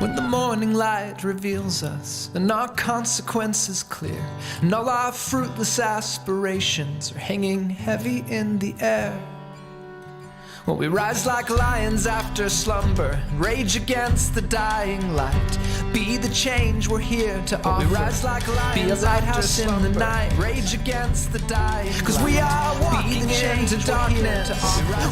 When the morning light reveals us and our consequences clear, and all our fruitless aspirations are hanging heavy in the air. Well, we rise like lions after slumber, rage against the dying light. Be the change we're here to offer. We rise like lions, be a lighthouse in the night, rage against the dying light. 'Cause we are walking into darkness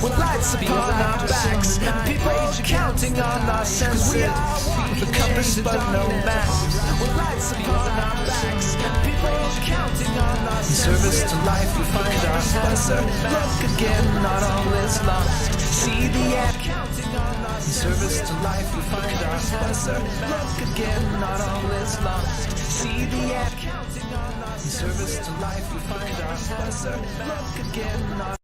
with lights upon our backs, and people counting on our senses. We are walking with a compass but no maps, with lights upon our backs, and people counting on our senses. In service to life we find our answer. Look again, not all is lost. See the end. In service to life we find our answer. Look again, not all is lost. See the end. In service to life we find our answer. Look again, not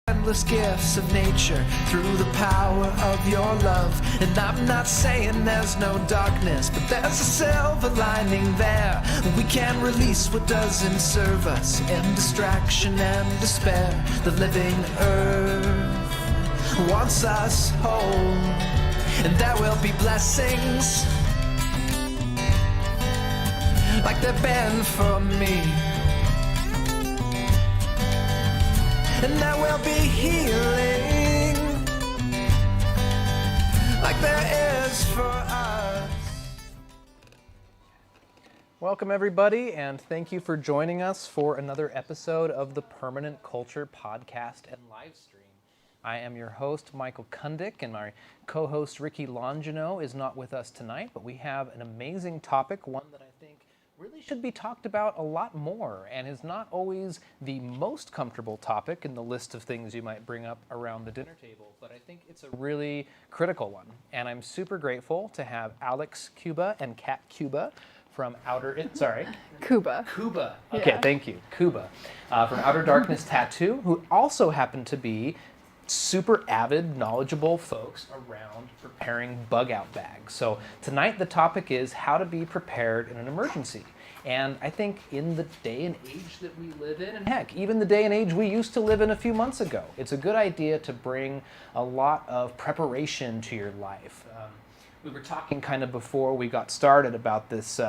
endless gifts of nature through the power of your love. And I'm not saying there's no darkness, but there's a silver lining there. We can release what doesn't serve us in distraction and despair. The living earth wants us whole, and there will be blessings like there've been for me. And there will be healing like there is for us. Welcome everybody, and thank you for joining us for another episode of the Permanent Culture Podcast and Livestream. I am your host, Michael Cundick, and my co-host, Ricky Longino, is not with us tonight, but we have an amazing topic, one that I think really should be talked about a lot more, and is not always the most comfortable topic in the list of things you might bring up around the dinner table, but I think it's a really critical one. And I'm super grateful to have Alex Kuba and Kat Kuba from Kuba. Kuba. Okay, Yeah. Thank you. Kuba. From Outer Darkness Tattoo, who also happen to be super avid, knowledgeable folks around preparing bug out bags. So tonight the topic is how to be prepared in an emergency. And I think in the day and age that we live in, and heck, even the day and age we used to live in a few months ago, it's a good idea to bring a lot of preparation to your life. We were talking kind of before we got started about this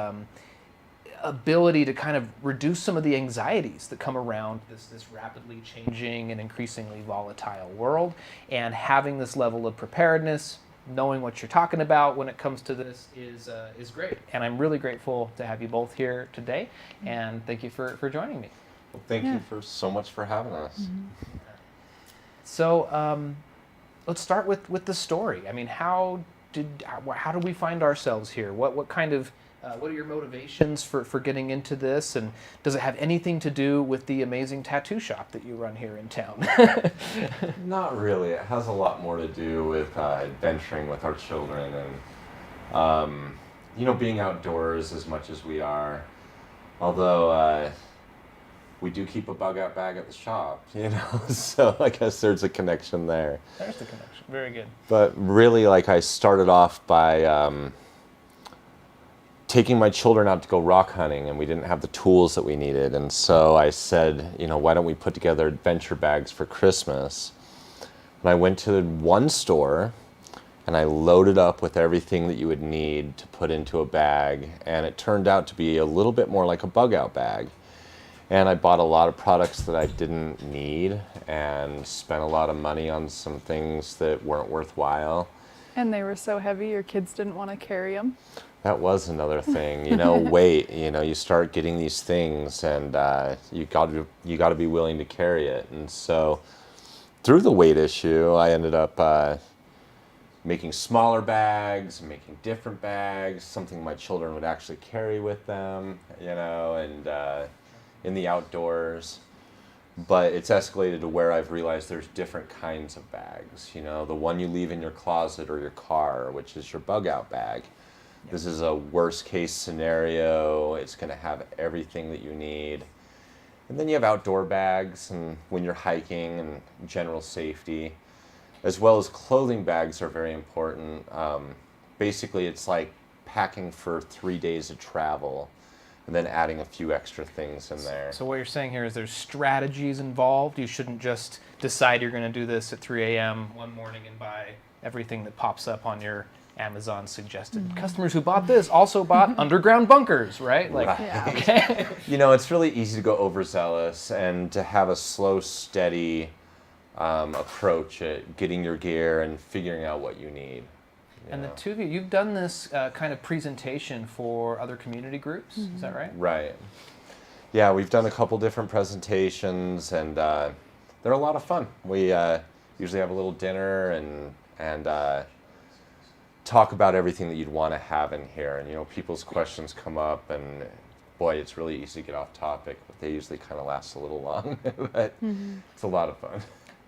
ability to kind of reduce some of the anxieties that come around this rapidly changing and increasingly volatile world, and having this level of preparedness, knowing what you're talking about when it comes to this is great. And I'm really grateful to have you both here today, and thank you for joining me. Well, thank you so much for having us. Mm-hmm. So let's start with the story. I mean, how do we find ourselves here? What kind of what are your motivations for getting into this, and does it have anything to do with the amazing tattoo shop that you run here in town? Not really. It has a lot more to do with adventuring with our children and, being outdoors as much as we are. Although we do keep a bug out bag at the shop, so I guess there's a connection there. There's the connection. Very good. But really, I started off by taking my children out to go rock hunting, and we didn't have the tools that we needed. And so I said, why don't we put together adventure bags for Christmas? And I went to one store, and I loaded up with everything that you would need to put into a bag. And it turned out to be a little bit more like a bug out bag. And I bought a lot of products that I didn't need and spent a lot of money on some things that weren't worthwhile. And they were so heavy, your kids didn't want to carry them. That was another thing, weight. You start getting these things, and you got to be willing to carry it. And so, through the weight issue, I ended up making smaller bags, making different bags, something my children would actually carry with them, and in the outdoors. But it's escalated to where I've realized there's different kinds of bags. The one you leave in your closet or your car, which is your bug out bag. This is a worst case scenario. It's going to have everything that you need. And then you have outdoor bags, and when you're hiking, and general safety, as well as clothing bags are very important. Basically, it's like packing for 3 days of travel. and then adding a few extra things in there. So what you're saying here is there's strategies involved. You shouldn't just decide you're going to do this at 3 a.m. one morning and buy everything that pops up on your Amazon suggested. Customers who bought this also bought underground bunkers, right? Like, Yeah. okay. It's really easy to go overzealous and to have a slow, steady approach at getting your gear and figuring out what you need. And the two of you, you've done this kind of presentation for other community groups, is that right? Right. Yeah, we've done a couple different presentations, and they're a lot of fun. We usually have a little dinner and talk about everything that you'd want to have in here. And people's questions come up, and boy, it's really easy to get off topic, but they usually kind of last a little long. But it's a lot of fun.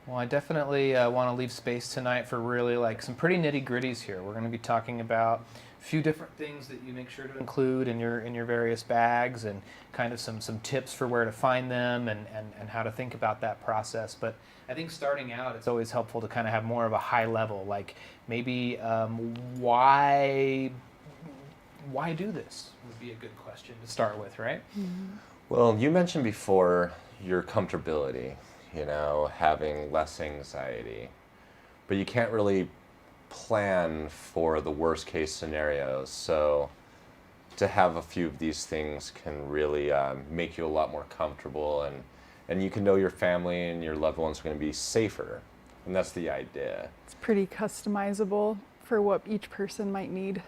Well, I definitely want to leave space tonight for really some pretty nitty-gritties here. We're going to be talking about a few different things that you make sure to include in your various bags, and kind of some tips for where to find them and how to think about that process. But I think starting out, it's always helpful to kind of have more of a high level, like maybe why do this would be a good question to start with, right? Well, you mentioned before your comfortability. Having less anxiety. But you can't really plan for the worst case scenarios. So to have a few of these things can really make you a lot more comfortable, and you can know your family and your loved ones are going to be safer. And that's the idea. It's pretty customizable for what each person might need.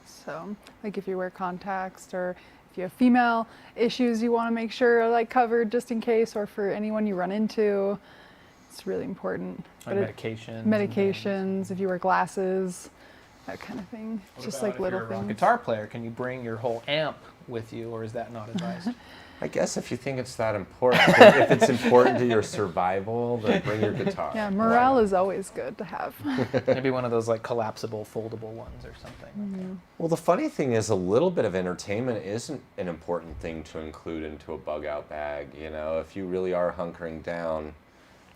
So, like if you wear contacts, or if you have female issues you want to make sure are covered just in case, or for anyone you run into, it's really important. Like medications. Medications, if you wear glasses, that kind of thing. What Just about like if little you're a rock things. guitar player, can you bring your whole amp with you, or is that not advised? I guess if you think it's that important, if it's important to your survival, then bring your guitar. Yeah, morale is always good to have. Maybe one of those collapsible, foldable ones or something. Well, the funny thing is, a little bit of entertainment isn't an important thing to include into a bug out bag. If you really are hunkering down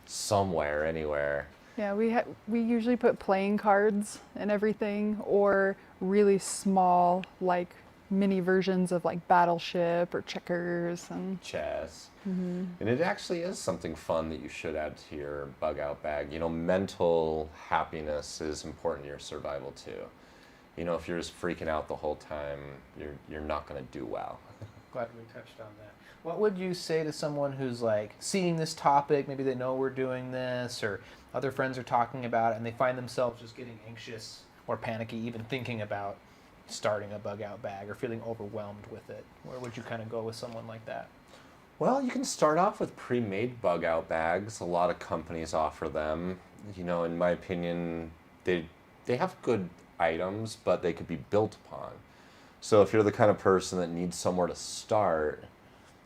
somewhere, anywhere. Yeah, we usually put playing cards and everything, or really small mini versions of Battleship or Checkers and Chess. And it actually is something fun that you should add to your bug out bag. Mental happiness is important to your survival too. If you're just freaking out the whole time, you're not going to do well. Glad we touched on that. What would you say to someone who's seeing this topic, maybe they know we're doing this, or other friends are talking about it, and they find themselves just getting anxious or panicky even thinking about starting a bug out bag, or feeling overwhelmed with it? Where would you kind of go with someone like that? Well, you can start off with pre-made bug out bags. A lot of companies offer them. In my opinion, they have good items, but they could be built upon. So if you're the kind of person that needs somewhere to start,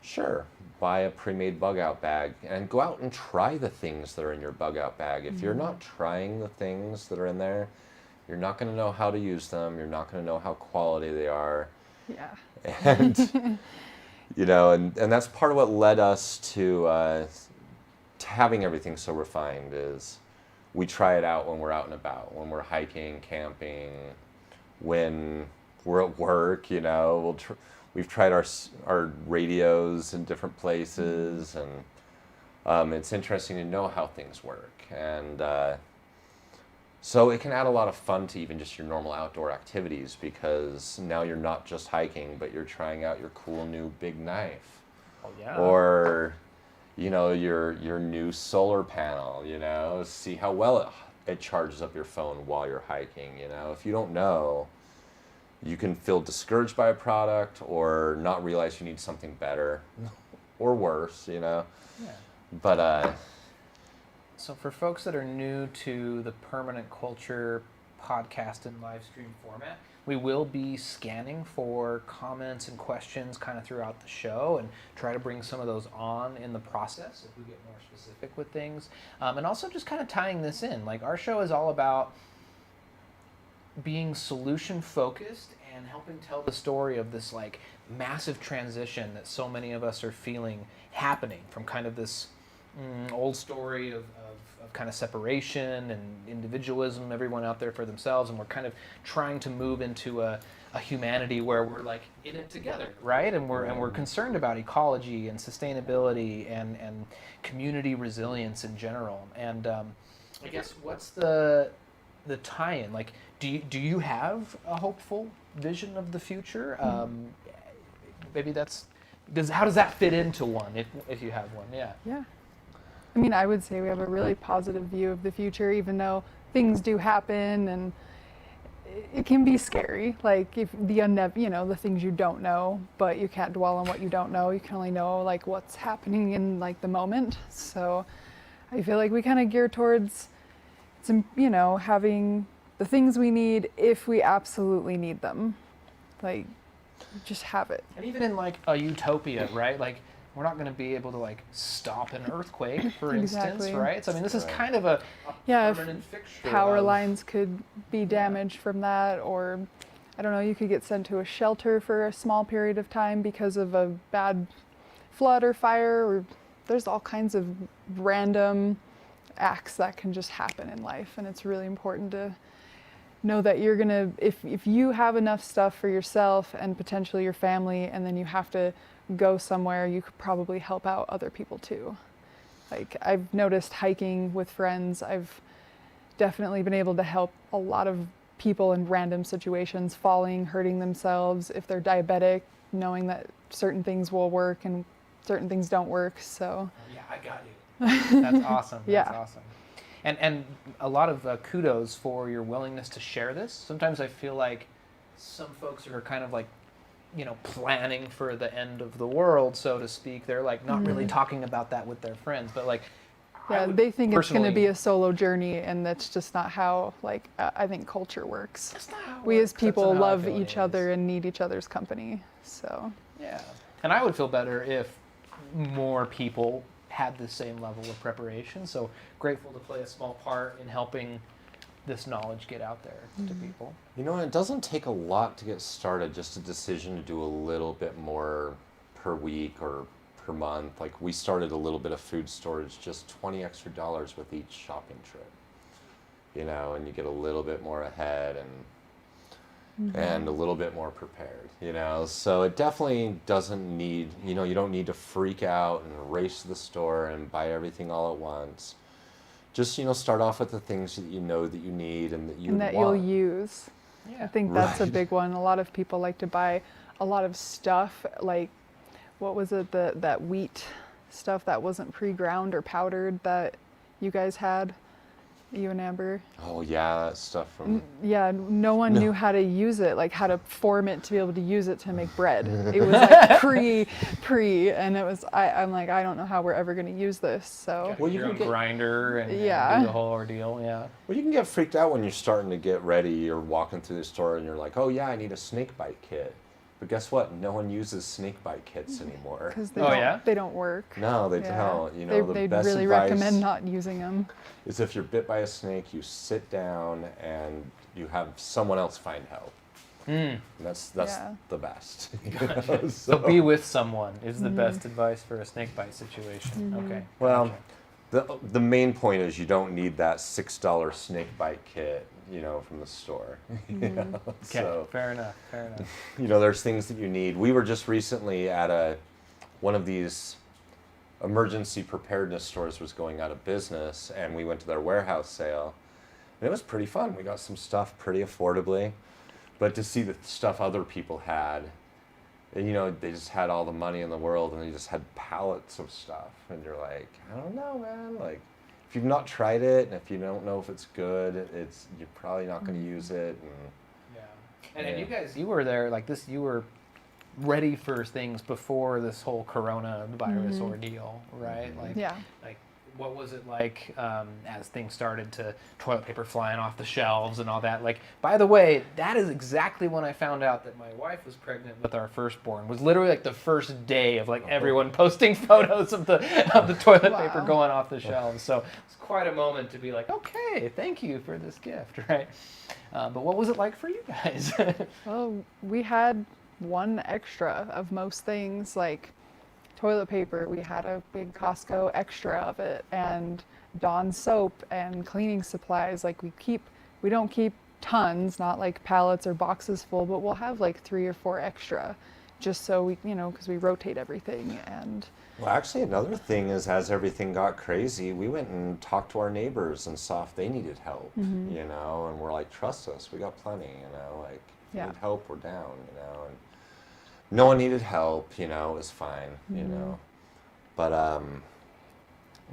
sure, buy a pre-made bug out bag and go out and try the things that are in your bug out bag. If you're not trying the things that are in there, you're not going to know how to use them. You're not going to know how quality they are. yeah. And, and that's part of what led us to having everything so refined is we try it out when we're out and about, when we're hiking, camping, when we're at work, we've tried our radios in different places, and it's interesting to know how things work. And so it can add a lot of fun to even just your normal outdoor activities, because now you're not just hiking, but you're trying out your cool new big knife. Oh, yeah. Or, your new solar panel, see how well it charges up your phone while you're hiking. If you don't know, you can feel discouraged by a product or not realize you need something better or worse, Yeah. But, So for folks that are new to the Permanent Culture podcast and live stream format, we will be scanning for comments and questions kind of throughout the show, and try to bring some of those on in the process if we get more specific with things. And also just kind of tying this in, our show is all about being solution focused and helping tell the story of this massive transition that so many of us are feeling happening from kind of this old story of kind of separation and individualism, everyone out there for themselves, and we're kind of trying to move into a humanity where we're like in it together, right? And we're concerned about ecology and sustainability and community resilience in general. And I guess what's the tie-in? Like, do you have a hopeful vision of the future? Maybe how does that fit into one if you have one? Yeah. Yeah. I mean, I would say we have a really positive view of the future, even though things do happen and it can be scary. Like if the things you don't know, but you can't dwell on what you don't know. You can only know like what's happening in like the moment. So I feel like we kind of gear towards, having the things we need if we absolutely need them. Like, just have it. And even in like a utopia, right? Like, we're not going to be able to like stop an earthquake, for instance, right? So I mean, this is kind of a permanent fixture. Power lines could be damaged from that, or I don't know, you could get sent to a shelter for a small period of time because of a bad flood or fire, or there's all kinds of random acts that can just happen in life, and it's really important to know that you're gonna, if you have enough stuff for yourself and potentially your family, and then you have to go somewhere, you could probably help out other people too. Like I've noticed hiking with friends, I've definitely been able to help a lot of people in random situations, falling, hurting themselves, if they're diabetic, knowing that certain things will work and certain things don't work. So yeah, I got you. That's awesome. Yeah. That's awesome. And a lot of kudos for your willingness to share this. Sometimes I feel like some folks are kind of like, planning for the end of the world, so to speak. They're like not really talking about that with their friends, but like, yeah, they think it's going to be a solo journey, and that's just not how I think culture works. That's not how it we works. as people That's not how I love feel it each is. other and need each other's company. So Yeah, and I would feel better if more people had the same level of preparation. So grateful to play a small part in helping this knowledge get out there to people. It doesn't take a lot to get started, just a decision to do a little bit more per week or per month. Like we started a little bit of food storage, just $20 extra with each shopping trip, and you get a little bit more ahead and a little bit more prepared, so it definitely doesn't need, you don't need to freak out and race to the store and buy everything all at once. Just, start off with the things that you know that you need and that you want. you'll use. Yeah. I think that's a big one. A lot of people like to buy a lot of stuff, like, what was it, that wheat stuff that wasn't pre-ground or powdered that you guys had, you and Amber? Oh yeah, that stuff from... Yeah, no one knew how to use it, like how to form it to be able to use it to make bread. It was like pre, and it was, I'm like, I don't know how we're ever going to use this, so. Well, your own grinder and do the whole ordeal, yeah. Well, you can get freaked out when you're starting to get ready. You're walking through the store and you're like, oh yeah, I need a snake bite kit. But guess what? No one uses snake bite kits anymore. Because they don't work. No, they don't. They'd really recommend not using them. Is if you're bit by a snake, you sit down and you have someone else find help. And that's the best. So be with someone is the best advice for a snake bite situation. Okay. Well, the main point is you don't need that $6 snake bite kit, from the store. Okay, So, fair enough. there's things that you need. We were just recently at one of these emergency preparedness stores was going out of business, and we went to their warehouse sale, and it was pretty fun. We got some stuff pretty affordably, but to see the stuff other people had, and they just had all the money in the world, and they just had pallets of stuff, and you're like, I don't know, man, like, if you've not tried it, and if you don't know if it's good, you're probably not going to use it. And you guys, you were there like this. You were ready for things before this whole coronavirus ordeal, right? Like, what was it like as things started to toilet paper flying off the shelves and all that? Like, by the way, that is exactly when I found out that my wife was pregnant with our firstborn. Was literally like the first day of like everyone posting photos of the toilet paper going off the shelves. So it's quite a moment to be like, okay, thank you for this gift, right? But what was it like for you guys? Well, we had one extra of most things, like toilet paper, we had a big Costco extra of it, and Dawn soap and cleaning supplies. Like we don't keep tons, not like pallets or boxes full, but we'll have like 3 or 4 extra, just so we, because we rotate everything. And Well, actually, another thing is, as everything got crazy, we went and talked to our neighbors and saw if they needed help, and we're like, trust us, we got plenty, like, if you need help, we're down, and no one needed help, it was fine,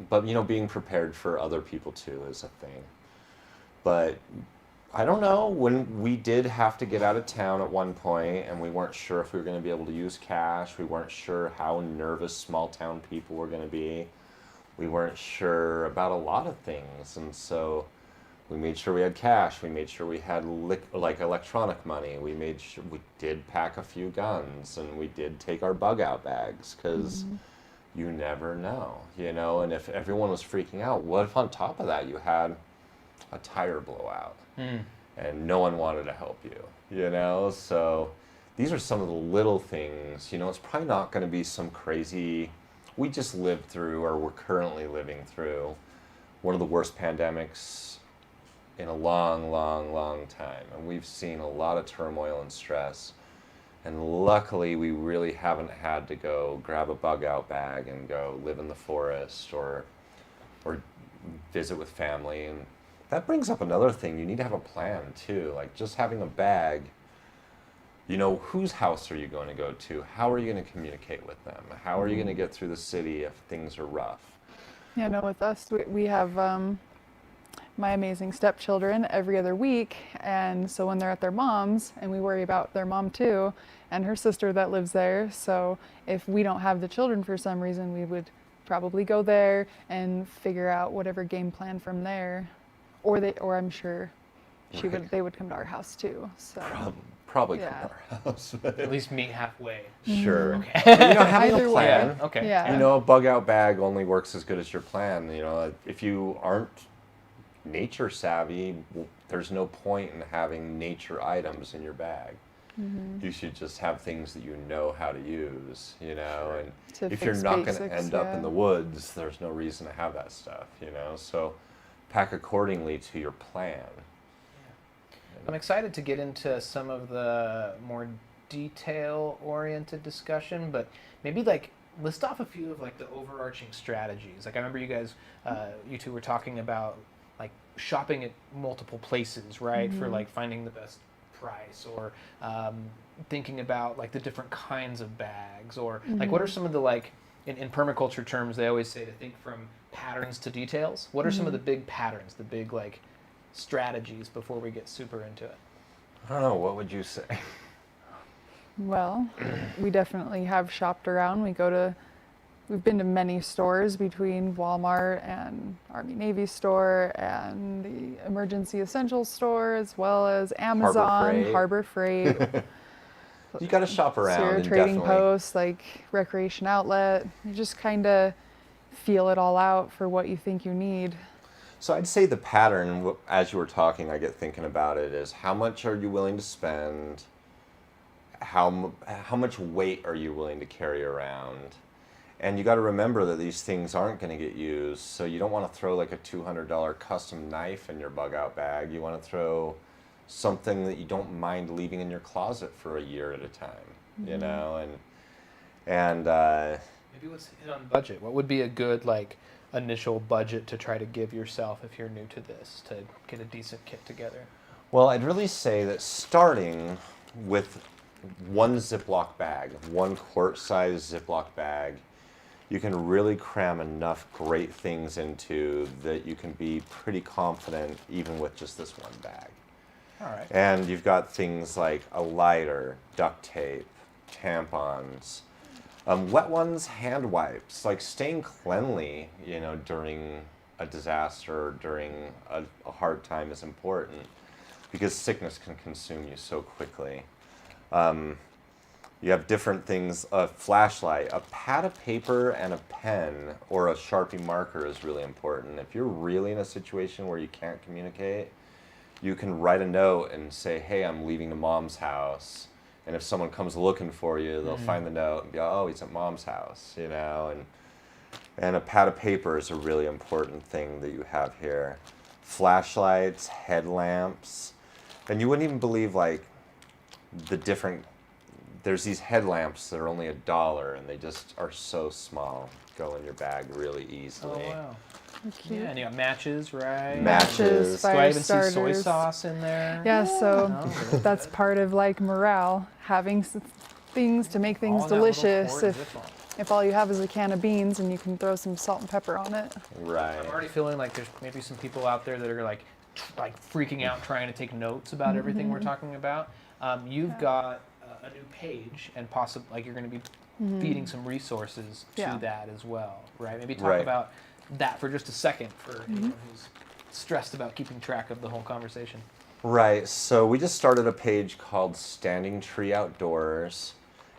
but being prepared for other people too is a thing. But I don't know, when we did have to get out of town at one point and we weren't sure if we were going to be able to use cash, we weren't sure how nervous small town people were going to be, we weren't sure about a lot of things, and so we made sure we had cash, we made sure we had like electronic money, we made sure we did pack a few guns, and we did take our bug out bags, because you never know, and if everyone was freaking out, what if on top of that you had a tire blowout and no one wanted to help you, so these are some of the little things, it's probably not going to be some crazy, we just lived through, or we're currently living through one of the worst pandemics in a long, long, long time, and we've seen a lot of turmoil and stress, and luckily we really haven't had to go grab a bug out bag and go live in the forest or visit with family. And that brings up another thing, you need to have a plan too, like just having a bag, whose house are you going to go to, how are you going to communicate with them, how are you going to get through the city if things are rough? yeah, no, with us, we have my amazing stepchildren every other week, and so when they're at their mom's, and we worry about their mom too, and her sister that lives there, so if we don't have the children for some reason, we would probably go there and figure out whatever game plan from there, or I'm sure they would come to our house too. So Probably come to our house. At least meet halfway. Sure. Okay. But, having Either a way. plan. Okay. Yeah. A bug out bag only works as good as your plan. If you aren't nature savvy, there's no point in having nature items in your bag. You should just have things that you know how to use, and To if you're fix not going to basics, end up in the woods, there's no reason to have that stuff, so pack accordingly to your plan. I'm excited to get into some of the more detail-oriented discussion, but maybe like list off a few of like the overarching strategies. Like I remember you guys, you two were talking about like shopping at multiple places, right? For like finding the best price, or thinking about like the different kinds of bags, or like what are some of the like in permaculture terms they always say to think from patterns to details. What are some of the big patterns, the big like strategies before we get super into it? I don't know, what would you say? Well, we definitely have shopped around. We've been to many stores between Walmart and Army Navy store and the Emergency Essentials store, as well as Amazon, Harbor Freight. You got to shop around. Sierra and Trading definitely, Post, like Recreation Outlet. You just kind of feel it all out for what you think you need. So I'd say the pattern, as you were talking, I get thinking about it, is how much are you willing to spend? How much weight are you willing to carry around? And you got to remember that these things aren't going to get used, so you don't want to throw like a $200 custom knife in your bug out bag. You want to throw something that you don't mind leaving in your closet for a year at a time, and Maybe let's hit on budget. What would be a good like initial budget to try to give yourself if you're new to this, to get a decent kit together? Well, I'd really say that starting with one Ziploc bag, 1 quart-size Ziploc bag, you can really cram enough great things into that you can be pretty confident even with just this one bag. All right. And you've got things like a lighter, duct tape, tampons, wet ones, hand wipes, like staying cleanly, during a disaster, during a hard time is important because sickness can consume you so quickly. You have different things, a flashlight, a pad of paper and a pen or a Sharpie marker is really important. If you're really in a situation where you can't communicate, you can write a note and say, hey, I'm leaving to mom's house, And if someone comes looking for you, they'll find the note and be, oh, he's at mom's house, you know. And a pad of paper is a really important thing that you have here. Flashlights, headlamps, and you wouldn't even believe like the different. There's these headlamps that are only $1, and they just are so small. Go in your bag really easily. Oh, wow. Cute. Yeah, and you got matches, right? Matches, Do I fire even see soy starters. sauce in there? Yeah, so Oh, that's part of like morale, having things to make things All in that little delicious. quart Ziploc. If all you have is a can of beans and you can throw some salt and pepper on it. Right. I'm already feeling like there's maybe some people out there that are like freaking out trying to take notes about everything we're talking about. You've got a new page, and possibly like you're going to be feeding some resources to Yeah. that as well, right? Maybe talk Right. about that for just a second for anyone who's stressed about keeping track of the whole conversation. Right, so we just started a page called Standing Tree Outdoors,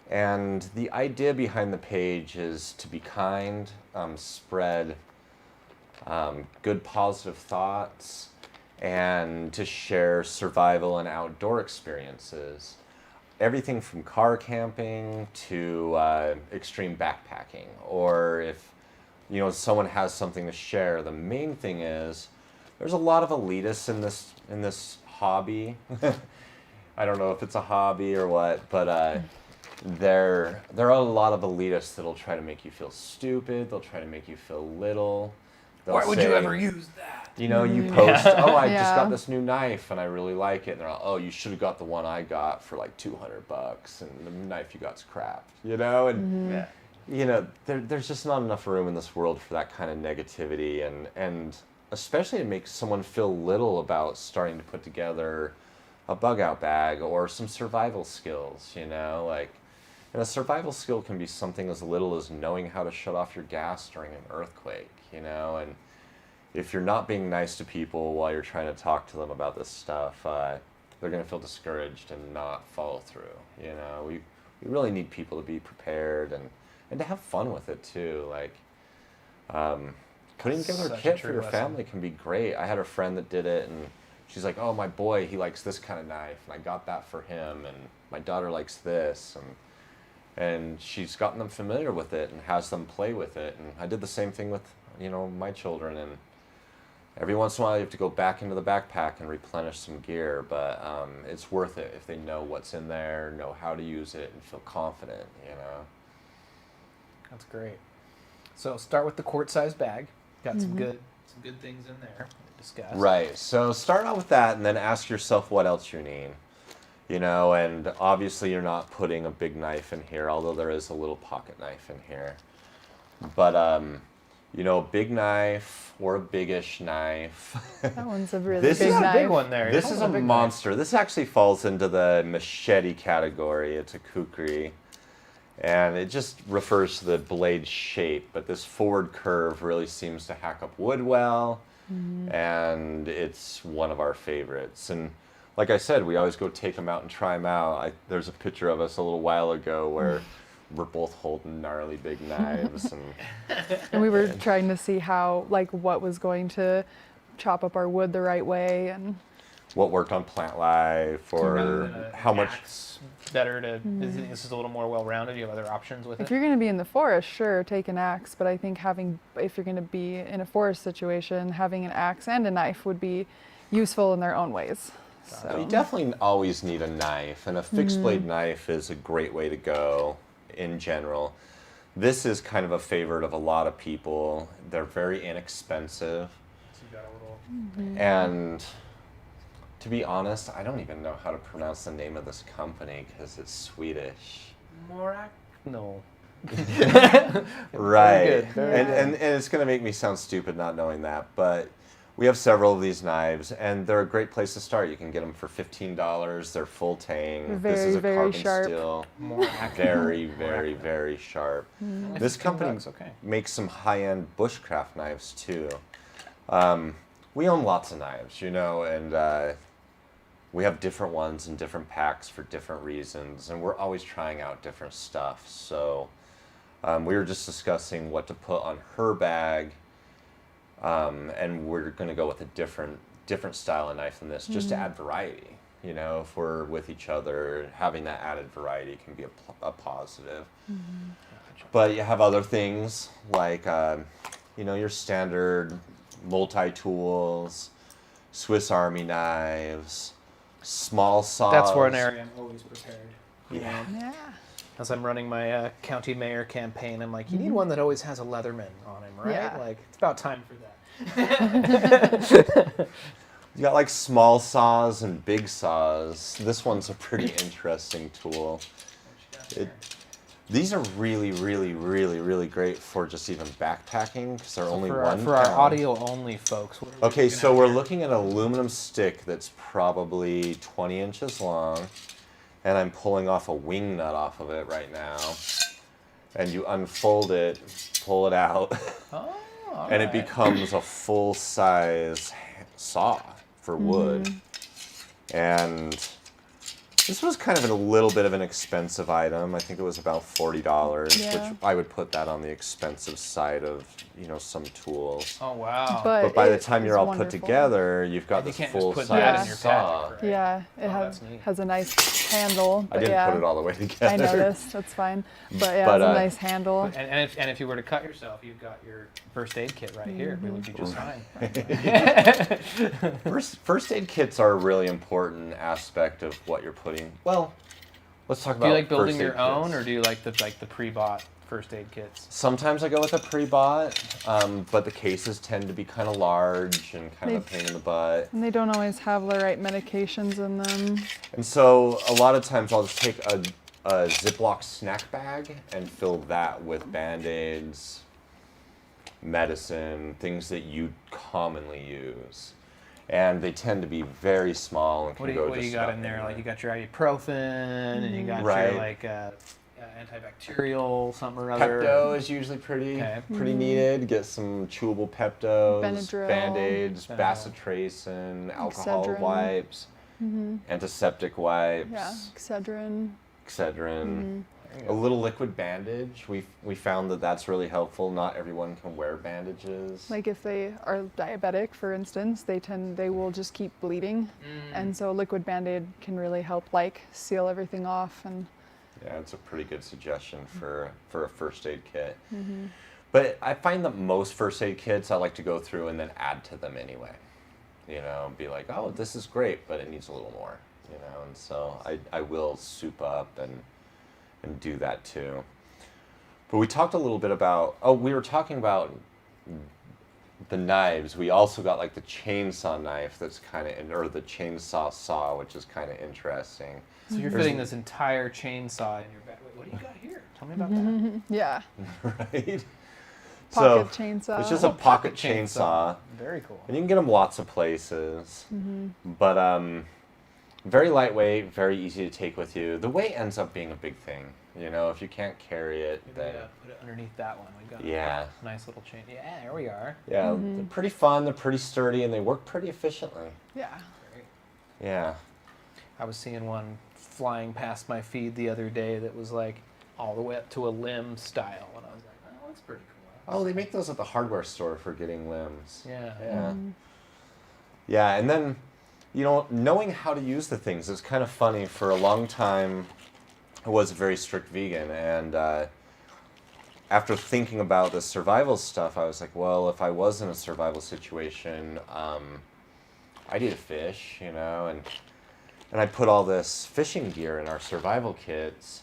and the idea behind the page is to be kind, spread good positive thoughts, and to share survival and outdoor experiences. Everything from car camping to extreme backpacking, or if someone has something to share. The main thing is there's a lot of elitists in this hobby. I don't know if it's a hobby or what, but there are a lot of elitists that'll try to make you feel stupid. They'll try to make you feel little. They'll Why would you say, ever use that? You post, oh, I just Yeah. got this new knife and I really like it. And they're like, oh, you should have got the one I got for like $200, and the knife you got's crap, And Yeah. there's just not enough room in this world for that kind of negativity, and especially to make someone feel little about starting to put together a bug out bag or some survival skills, and a survival skill can be something as little as knowing how to shut off your gas during an earthquake, and if you're not being nice to people while you're trying to talk to them about this stuff, they're going to feel discouraged and not follow through. We really need people to be prepared and to have fun with it too. Like putting together a Such a kit true for your lesson. family can be great. I had a friend that did it, and she's like, oh, my boy, he likes this kind of knife, and I got that for him, and my daughter likes this, and she's gotten them familiar with it and has them play with it. And I did the same thing with my children, and every once in a while you have to go back into the backpack and replenish some gear, but it's worth it if they know what's in there, know how to use it, and feel confident, That's great. So start with the quart-sized bag. Got some good things in there to discuss. Right, so start out with that and then ask yourself what else you need. And obviously you're not putting a big knife in here, although there is a little pocket knife in here. But, a big knife or a biggish knife. That one's a really This big is a knife. big one there. This You're is holding a big monster. This actually falls into the machete category. It's a kukri. And it just refers to the blade shape, but this forward curve really seems to hack up wood well, and it's one of our favorites. And like I said, we always go take them out and try them out. There's a picture of us a little while ago where we're both holding gnarly big knives. And we were trying to see how, what was going to chop up our wood the right way. And What worked on Plant Life, Rather or than a how much. axe, better to. Do you think this is a little more well-rounded? Do you have other options with if it? you're going to be in the forest, sure, take an axe. But I think if you're going to be in a forest situation, having an axe and a knife would be useful in their own ways. You So definitely always need a knife, and a fixed blade knife is a great way to go in general. This is kind of a favorite of a lot of people. They're very inexpensive, So you got a little. and to be honest, I don't even know how to pronounce the name of this company because it's Swedish. Morak? No. Right. good, very And it's going to make me sound stupid not knowing that, but we have several of these knives, and they're a great place to start. You can get them for $15. They're full tang. This is a Very, carbon sharp. steel. Morak. Very, very, very sharp. This company Okay. makes some high-end bushcraft knives too. We own lots of knives, and we have different ones in different packs for different reasons, and we're always trying out different stuff. So we were just discussing what to put on her bag, and we're going to go with a different style of knife than this, just to add variety. You know, if we're with each other, having that added variety can be a positive. But you have other things like, you know, your standard multi-tools, Swiss Army knives, small saws. That's where an area I'm always prepared. You Yeah. know? Yeah. As I'm running my county mayor campaign, I'm like, you need one that always has a Leatherman on him, right? Yeah. Like, it's about time for that. You got like small saws and big saws. This one's a pretty interesting tool. These are really, really, really, really great for just even backpacking because they're only for 1 for our pound. audio only folks. What are we Okay, looking so at we're here? looking at an aluminum stick that's probably 20 inches long, and I'm pulling off a wing nut off of it right now. And you unfold it, pull it out, Oh, all and it right. becomes a full-size saw for wood. And this was kind of a little bit of an expensive item. I think it was about $40, Yeah. which I would put that on the expensive side of, you know, some tools. Oh, wow. But by the it time is you're all wonderful. put together, you've got And you this can't just put that full-size in your saw. paddock, right? Yeah, it Oh, that's neat. has a nice handle. I But didn't yeah, put it all the way together. I noticed. That's fine. But yeah, But, it has a nice handle. And if you were to cut yourself, you've got your first aid kit right here. It would be just fine. First aid kits are a really important aspect of what you're putting. Well, let's talk about. Do you like building first aid your own, kits. or do you like the pre-bought first aid kits? Sometimes I go with a pre-bought, but the cases tend to be kind of large and kind of a pain in the butt. And they don't always have the right medications in them. And so a lot of times I'll just take a Ziploc snack bag and fill that with Band-Aids, medicine, things that you commonly use. And they tend to be very small and can What do go you just got about in there? anywhere. Like you got your ibuprofen, and you got Right. your like antibacterial something or other. Pepto is usually pretty Okay. needed. Get some chewable Peptos, Benadryl. Band-Aids, Benadryl. bacitracin, alcohol Excedrin. wipes, antiseptic wipes, Yeah, Excedrin. Excedrin. There you A go. little liquid bandage. We found that that's really helpful. Not everyone can wear bandages. Like if they are diabetic, for instance, they will just keep bleeding, and so liquid Band-Aid can really help, like seal everything off. And Yeah, it's a pretty good suggestion for a first aid kit. But I find that most first aid kits I like to go through and then add to them anyway. You know, be like, oh, this is great, but it needs a little more. You know, and so I will soup up and do that too. But we talked a little bit about, we were talking about the knives. We also got like the chainsaw knife that's kind of, or the chainsaw saw, which is kind of interesting. So you're fitting this entire chainsaw in your back. Wait, what do you got here? Tell me about that. yeah, Right? pocket chainsaw. It's just a pocket chainsaw. Very cool. And you can get them lots of places. But very lightweight, very easy to take with you. The weight ends up being a big thing. You know, if you can't carry it, Maybe, then put it underneath that one. We got yeah. a nice little chain. Yeah, there we are. Yeah, they're pretty fun, they're pretty sturdy, and they work pretty efficiently. Yeah. Great. Yeah. I was seeing one flying past my feed the other day that was like all the way up to a limb style, and I was like, oh, that's pretty cool. Oh, they make those at the hardware store for getting limbs. Yeah. Yeah. Yeah, and then, you know, knowing how to use the things is kind of funny. For a long time, I was a very strict vegan, and after thinking about the survival stuff, I was like, well, if I was in a survival situation, I'd eat a fish, you know, and I put all this fishing gear in our survival kits.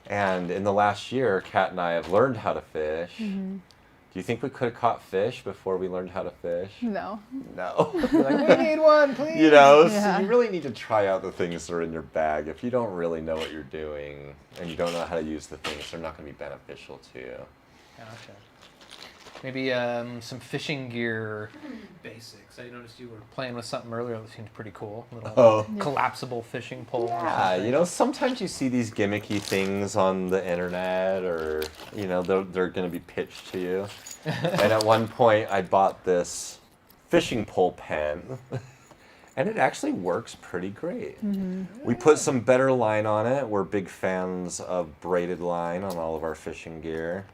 And in the last year, Kat and I have learned how to fish. Do you think we could have caught fish before we learned how to fish? No. No. You're like, we need one, please. You know, Yeah. so you really need to try out the things that are in your bag. If you don't really know what you're doing and you don't know how to use the things, they're not going to be beneficial to you. Gotcha. Maybe some fishing gear basics. I noticed you were playing with something earlier that seemed pretty cool. A little Oh. collapsible fishing pole. or Yeah, something. you know, sometimes you see these gimmicky things on the internet, or, you know, they're going to be pitched to you. And at one point, I bought this fishing pole pen, and it actually works pretty great. We put some better line on it. We're big fans of braided line on all of our fishing gear.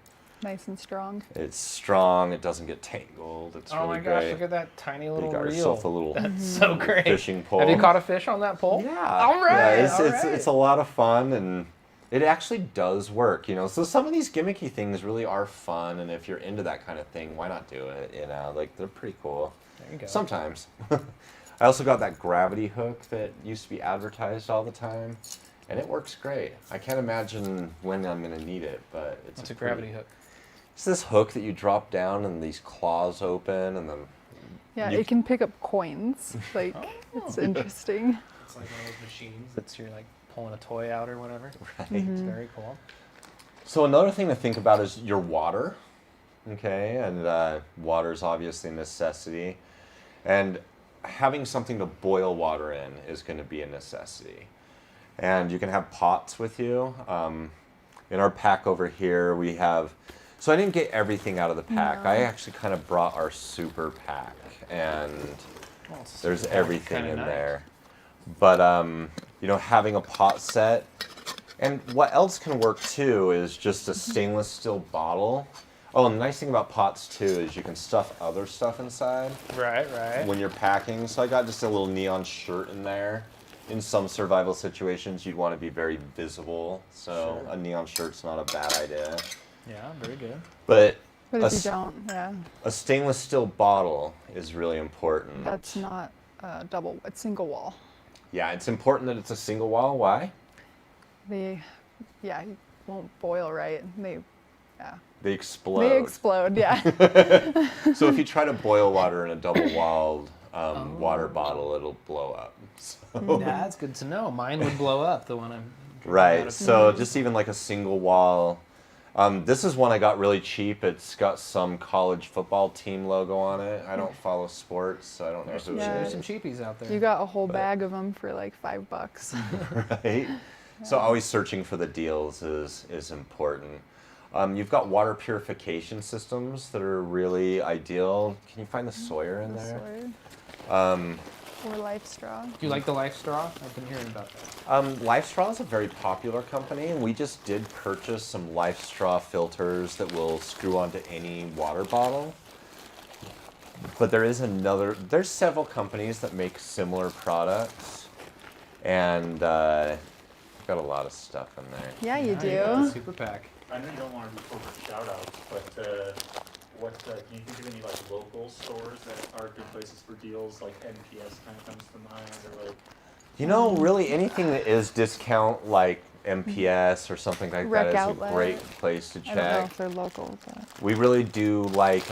Nice and strong. It's strong. It doesn't get tangled. It's Oh really my gosh, great. look at that tiny little You got reel. yourself a little That's so great. fishing pole. Have you caught a fish on that pole? Yeah. All right. Yeah, it's a lot of fun, and it actually does work, you know. So some of these gimmicky things really are fun, and if you're into that kind of thing, why not do it? You know, like they're pretty cool. There you go. Sometimes. I also got that gravity hook that used to be advertised all the time, and it works great. I can't imagine when I'm going to need it, but it's What's a gravity hook? It's this hook that you drop down, and these claws open, and then Yeah, you it can pick up coins. Like, it's interesting. It's like one of those machines that's you're like pulling a toy out or whatever. Right. It's very cool. So another thing to think about is your water, okay? And water is obviously a necessity. And having something to boil water in is going to be a necessity. And you can have pots with you. In our pack over here, we have... So I didn't get everything out of the pack. No. I actually kind of brought our super pack, and Well, it's there's super everything kinda in nice. there. But, you know, having a pot set, and what else can work too is just a stainless steel bottle. Oh, and the nice thing about pots too is you can stuff other stuff inside Right. when you're packing. So I got just a little neon shirt in there. In some survival situations, you'd want to be very visible, so Sure. a neon shirt's not a bad idea. Yeah, very good. But But a if you s- don't, yeah, a stainless steel bottle is really important. that's not it's single wall. Yeah, it's important that it's a single wall. Why? You won't boil right. They They explode. explode, yeah. So if you try to boil water in a double-walled water bottle, it'll blow up. So, That's good to know. Mine would blow up, the one I'm drinking out right. of. So just even like a single wall. This is one I got really cheap. It's got some college football team logo on it. I don't follow sports, so I don't know who Yeah. There's it some is. cheapies out there. You got a whole bag of them for like $5. Right? So always searching for the deals is important. You've got water purification systems that are really ideal. Can you find the Sawyer in there? Or Life Straw. Do you like the Life Straw? I've been hearing about that. Life Straw is a very popular company, and we just did purchase some Life Straw filters that will screw onto any water bottle. But there's several companies that make similar products, and got a lot of stuff in there. Yeah, you Now you got the do. super pack. I know you don't want to do corporate shout-outs, but do you think of any like local stores that are good places for deals? Like NPS kind of comes to mind, or like You know, really anything that is discount, like MPS or something like Rec that, is Outlet. a great place to I don't know check. if they're local, but We really do like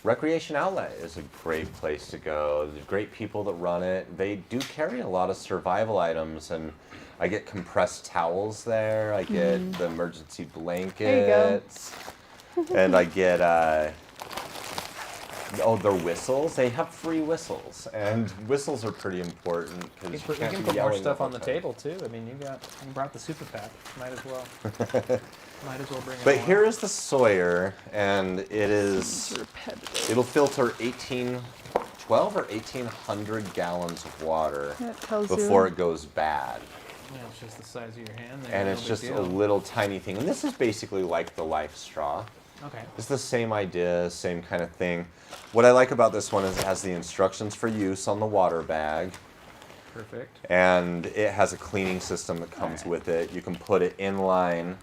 Recreation Outlet is a great place to go. There's great people that run it. They do carry a lot of survival items, and I get compressed towels there. I get the emergency blankets, and I get their whistles. They have free whistles, and whistles are pretty important You because can put, you can put more stuff on the table too. I mean, you brought the super pack. Might as well. Might as well bring it. But all here out. is the Sawyer, and it's repetitive. it'll filter 12 or 1,800 gallons of water Yeah, it tells before you. it goes bad. Yeah, it's just the size of your hand. There, And no it's big just deal. a little tiny thing. And this is basically like the Life Straw. Okay. It's the same idea, same kind of thing. What I like about this one is it has the instructions for use on the water bag, Perfect. and it has a cleaning system that comes with it. You can put it in line.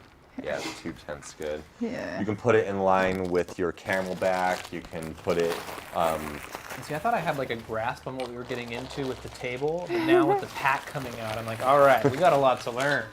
Yeah, 2/10's good. Yeah. You can put it in line with your Camelback. You can put it. And see, I thought I had like a grasp on what we were getting into with the table, but now with the pack coming out, I'm like, all right, we got a lot to learn.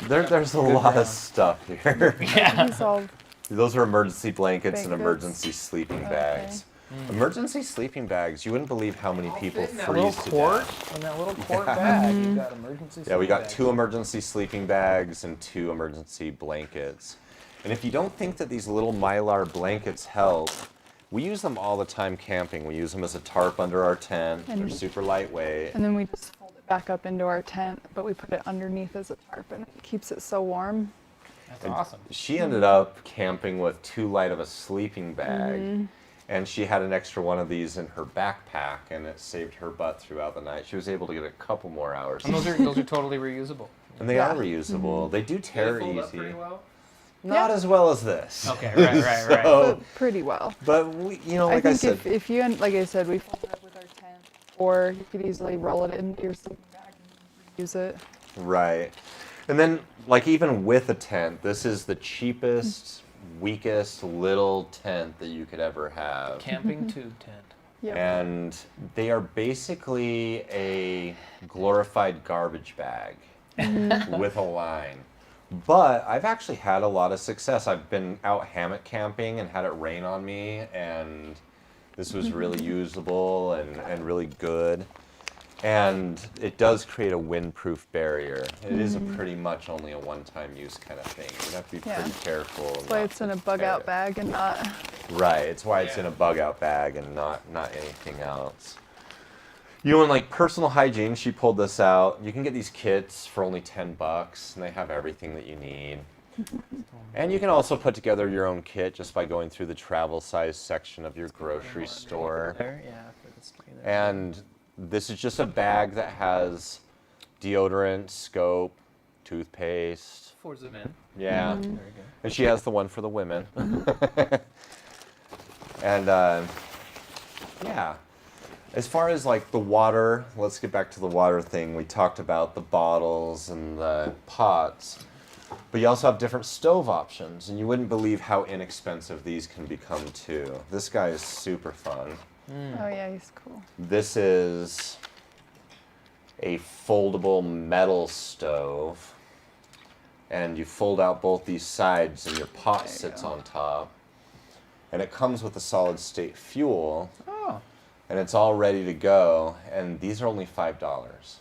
There's a Good lot of ground. stuff here. Yeah. These all Those are emergency blankets and Blankets. emergency sleeping bags. Emergency sleeping bags. You wouldn't believe how many people in that little freeze to quart, death. in that little quart bag, you've got emergency. Yeah, we sleeping got bags. 2 emergency sleeping bags and 2 emergency blankets. And if you don't think that these little Mylar blankets help, we use them all the time camping. We use them as a tarp under our tent. They're And- super lightweight. And then we just fold it back up into our tent, but we put it underneath as a tarp, and it keeps it so warm. That's awesome. She ended up camping with too light of a sleeping bag, and she had an extra one of these in her backpack, and it saved her butt throughout the night. She was able to get a couple more hours. And those are totally reusable. And they Yeah. are reusable. They do Do they tear fold up easy. pretty well? Not as well as this. Okay, right. So- But pretty well. But we, you know, I like I think said, if you, like I said, we fold it up with our tent, or you could easily roll it into your sleeping bag and use it. right. And then, like, even with a tent, this is the cheapest, weakest little tent that you could ever have. Camping tube tent. Yep. And they are basically a glorified garbage bag with a line. But I've actually had a lot of success. I've been out hammock camping and had it rain on me, and this was really usable and really good. And it does create a windproof barrier. It is a pretty much only a one-time use kind of thing. You have to be pretty careful. That's why it's in a bug-out bag and not. Right, it's why it's in a bug-out bag and not anything else. You know, in like personal hygiene, she pulled this out. You can get these kits for only $10, and they have everything that you need. And you can also put together your own kit just by going through the travel size section of your grocery store. There, yeah, for the screen there. And this is just a bag that has deodorant, soap, toothpaste. For the men. Yeah. Very good. And she has the one for the women. And yeah, as far as like the water, let's get back to the water thing. We talked about the bottles and the pots, but you also have different stove options, and you wouldn't believe how inexpensive these can become too. This guy is super fun. Oh yeah, he's cool. This is a foldable metal stove, and you fold out both these sides and your pot sits on top. And it comes with a solid state fuel, Oh. and it's all ready to go, and these are only $5.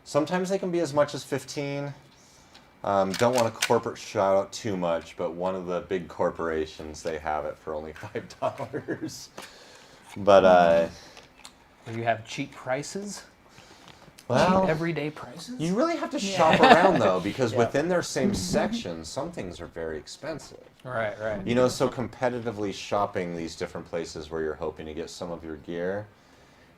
Sometimes they can be as much as $15. Don't want to corporate shout out too much, but one of the big corporations, they have it for only $5. But You have cheap prices? well, Cheap everyday prices? you really have to shop around though, because within their same section, some things are very expensive. Right. You know, so competitively shopping these different places where you're hoping to get some of your gear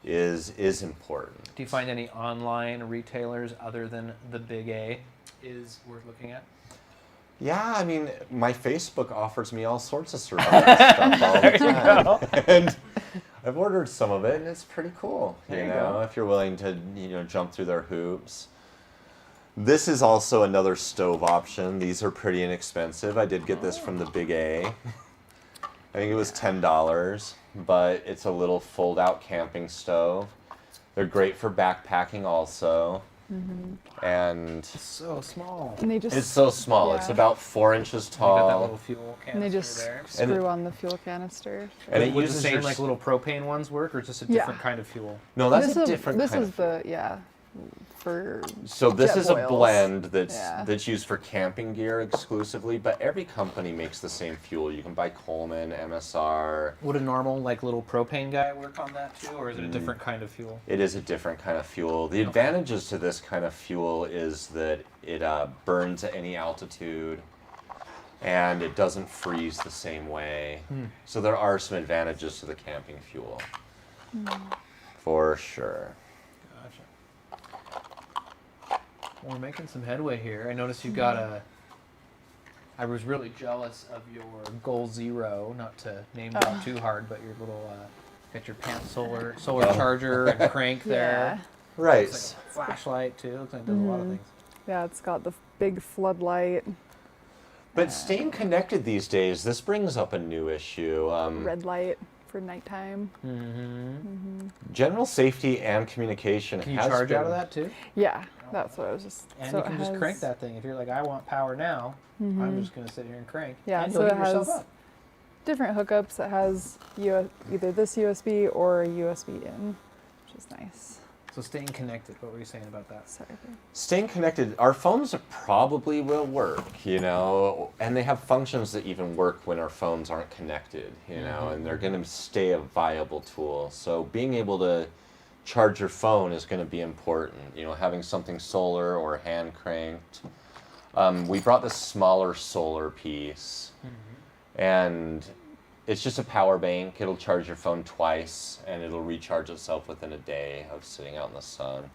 is important. Do you find any online retailers other than the Big A is worth looking at? Yeah, I mean, my Facebook offers me all sorts of survival stuff all the time. And I've ordered some of it, and it's pretty cool, There you you know, go. if you're willing to, you know, jump through their hoops. This is also another stove option. These are pretty inexpensive. I did get this from the Big A. I think it was $10, but it's a little fold-out camping stove. They're great for backpacking also. And So small. And they just it's so small. It's Yeah. about 4 inches You got that tall. little fuel canister and they just there. screw on the fuel canister. And it Would uses the same your like little propane ones work, or just a Yeah. different kind of fuel? No, that's this a is different This kind is of. the for So this jet is a boils. blend Yeah. that's used for camping gear exclusively, but every company makes the same fuel. You can buy Coleman, MSR. Would a normal like little propane guy work on that too, or is it a different kind of fuel? It is a different kind of fuel. The advantages to this kind of fuel is that it burns at any altitude, and it doesn't freeze the same way. So there are some advantages to the camping fuel, for sure. Gotcha. Well, we're making some headway here. I noticed you got a. I was really jealous of your Goal Zero. Not to name drop too hard, but your little got your pants solar charger and crank there. Right. It's like a flashlight too. Looks like it does a lot of things. Yeah, it's got the big floodlight, But staying connected these days, this brings up a new issue. red light for nighttime. General safety and communication Can you has charge been, out of that too? Yeah, that's what I was just. And so you it can just has- crank that thing. If you're like, I want power now, I'm just gonna sit here and crank. Yeah, and so you'll it heat yourself has up. different hookups. It has either this USB or a USB in, which is nice. So staying connected. What were you saying about that? Sorry. Staying connected, our phones probably will work, you know, and they have functions that even work when our phones aren't connected, you know, and they're going to stay a viable tool. So being able to charge your phone is going to be important, you know, having something solar or hand cranked. We brought this smaller solar piece, and it's just a power bank. It'll charge your phone twice, and it'll recharge itself within a day of sitting out in the sun.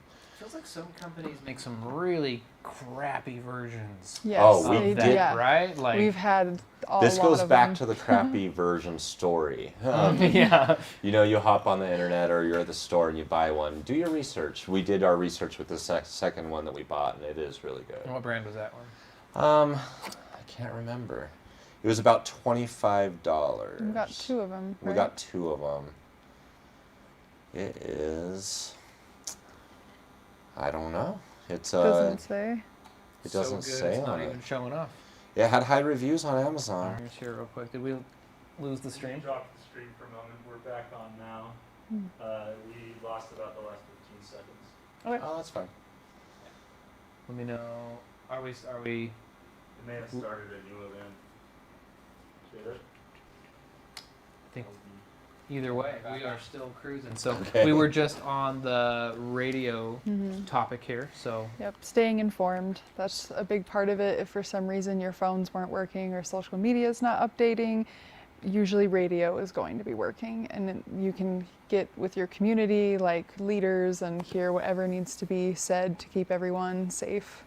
feels like some companies make some really crappy versions. Yes, Oh, we of they- that, yeah. right? Like, We've had This a lot goes of back them. to the crappy version story. yeah. You know, you hop on the internet or you're at the store and you buy one. Do your research. We did our research with the second one that we bought, and it is really good. And what brand was that one? I can't remember. It was about $25. We got 2 of them. We got 2 of them. It is. I don't know. It's Doesn't say. It doesn't so good, say it's on not it. even showing off. It had high reviews on Amazon. Here's here real quick. Did we lose the We stream? dropped the stream for a moment. We're back on now. We lost about the last 15 seconds. Oh, that's fine. Let me know. Are we? It may have started a new event. Did it? I think either way, we are still cruising. So Okay. we were just on the radio topic here. So Yep, staying informed. That's a big part of it. If for some reason your phones weren't working or social media is not updating, usually radio is going to be working, and then you can get with your community, like leaders, and hear whatever needs to be said to keep everyone safe.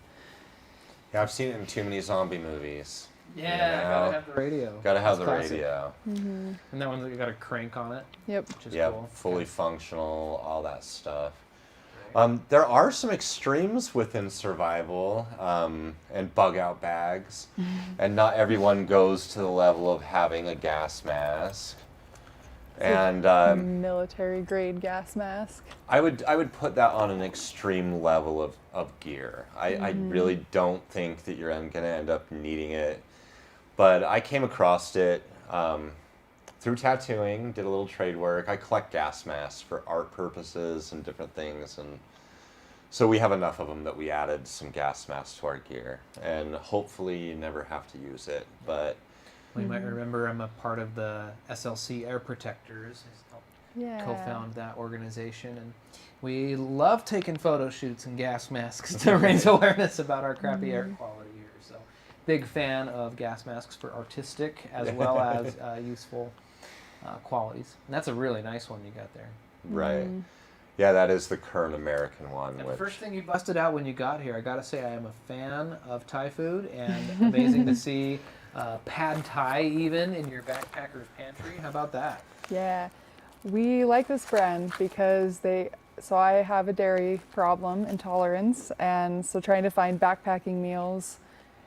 Yeah, I've seen it in too many zombie movies. yeah, Yeah. gotta have the radio. Gotta have That's the classic. radio. And that one's got a crank on it, Yep. which is Yeah, cool. fully Okay. functional, all that stuff. There are some extremes within survival and bug out bags, and not everyone goes to the level of having a gas mask. And Military grade gas mask. I would put that on an extreme level of gear. I really don't think that you're going to end up needing it. But I came across it through tattooing, did a little trade work. I collect gas masks for art purposes and different things. And so we have enough of them that we added some gas masks to our gear. And hopefully you never have to use it. But Well, you might remember I'm a part of the SLC Air Protectors. I helped Yeah. co-found that organization, and we love taking photo shoots in gas masks to raise awareness about our crappy air quality here. So, big fan of gas masks for artistic as well as useful qualities. And that's a really nice one you got there. right. Yeah, that is the current American one. And Which, the first thing you busted out when you got here, I gotta say I am a fan of Thai food, and amazing to see pad Thai even in your backpacker's pantry. How about that? Yeah, we like this brand because so I have a dairy problem, intolerance, and so trying to find backpacking meals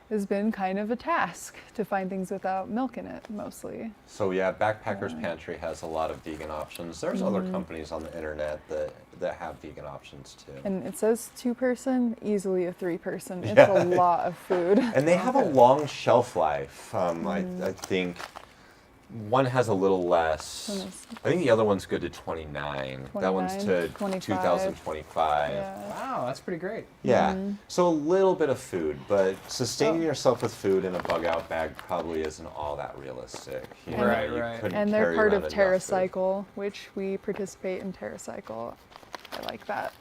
has been kind of a task to find things without milk in it, mostly. So yeah, Backpackers Pantry has a lot of vegan options. There's other companies on the internet that have vegan options too. And it says 2-person, easily a 3-person. It's Yeah. a lot of food. And they have a long shelf life. I think one has a little less. One is- I think the other one's good to 29. That one's to 25. 2025. Yeah. Wow, that's pretty great. Yeah. So a little bit of food, but sustaining yourself with food in a bug out bag probably isn't all that realistic. You know, Right, you right. couldn't And they're carry part around of enough food. TerraCycle, which we participate in TerraCycle. I like that.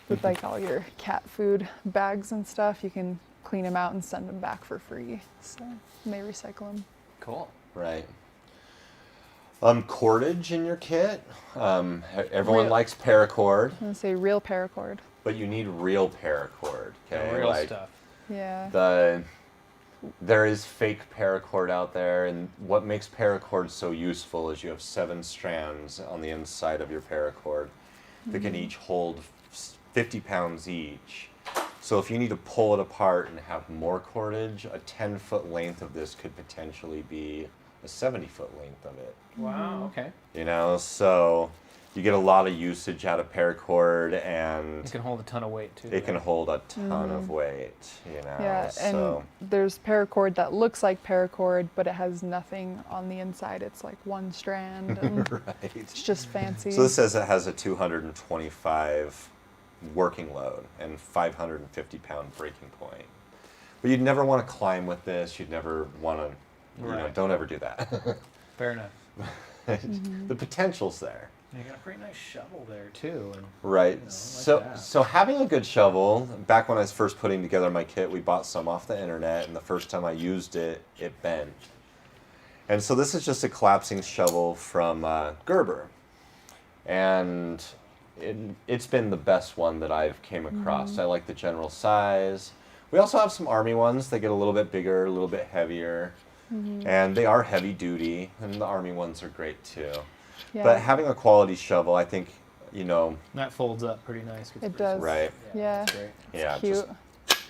With like all your cat food bags and stuff, you can clean them out and send them back for free. So and they recycle them. Cool. Right. Cordage in your kit. Everyone Real- likes paracord, I'm gonna say real paracord. but you need real paracord. Okay, The real like stuff. Yeah. there is fake paracord out there, and what makes paracord so useful is you have 7 strands on the inside of your paracord that can each hold 50 pounds each. So if you need to pull it apart and have more cordage, a 10-foot length of this could potentially be a 70-foot length of it. Wow. Okay. You know, so you get a lot of usage out of paracord, and It can hold a ton of weight too. it can hold a ton of weight, you know. Yeah, and so there's paracord that looks like paracord, but it has nothing on the inside. It's like one strand, and it's right. just fancy. So this says it has a 225 working load and 550 pound breaking point. But you'd never want to climb with this. You'd never want to, you know, Right. don't ever do that. Fair enough. The potential's there. And you got a pretty nice shovel there too. And Right. like So that. so having a good shovel, back when I was first putting together my kit, we bought some off the internet, and the first time I used it, it bent. And so this is just a collapsing shovel from Gerber. And it's been the best one that I've came across. I like the general size. We also have some Army ones. They get a little bit bigger, a little bit heavier, and they are heavy duty, and the Army ones are great too. Yeah. But having a quality shovel, I think, you know, That folds up pretty nice. It does. right? Yeah. That's great. Yeah, Cute. just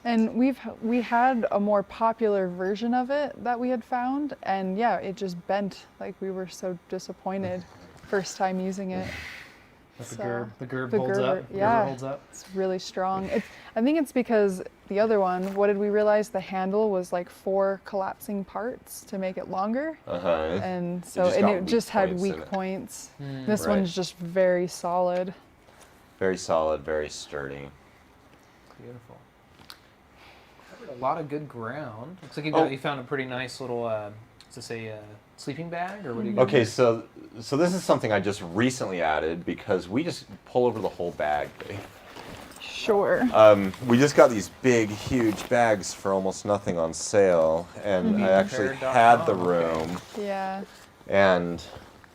And we had a more popular version of it that we had found, and yeah, it just bent. Like, we were so disappointed first time using it. But the So, gerb, the gerb the holds gerb, up. yeah. Gerber holds up. It's really strong. I think it's because the other one, what did we realize? The handle was like 4 collapsing parts to make it longer. And so, just and got it weak just had points weak in it. points. This Right. one's just very solid. very solid, very sturdy. Beautiful. Covered a lot of good ground. Looks like Oh. you found a pretty nice little, is this a sleeping bag, or what do you got? Okay, so this is something I just recently added because we just pull over the whole bag. Sure. We just got these big, huge bags for almost nothing on sale, and I actually had the room, Yeah. and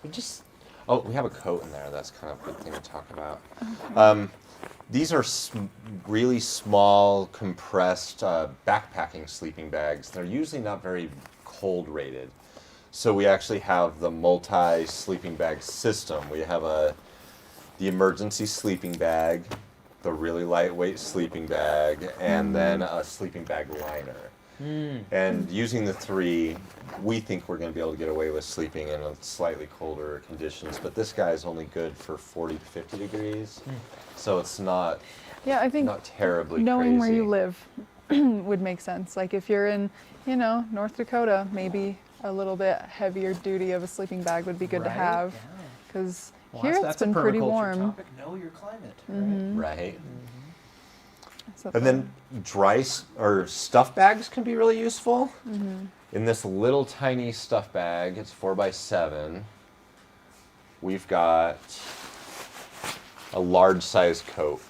we just, oh, we have a coat in there. That's kind of a good thing to talk about. These are really small, compressed backpacking sleeping bags. They're usually not very cold rated. So we actually have the multi-sleeping bag system. We have the emergency sleeping bag, the really lightweight sleeping bag, and then a sleeping bag liner. And using the 3, we think we're going to be able to get away with sleeping in a slightly colder conditions. But this guy is only good for 40 to 50 degrees, so it's not Yeah, I think not terribly knowing where crazy. you live would make sense. Like, if you're in, North Dakota, maybe a little bit heavier duty of a sleeping bag would be good to Right, have. yeah. Because Well, here it's that's a been pretty permaculture warm. topic. Know your climate. Right? Right. So And then or stuff bags can be really useful. In this little tiny stuff bag, it's 4x7. We've got a large size coat.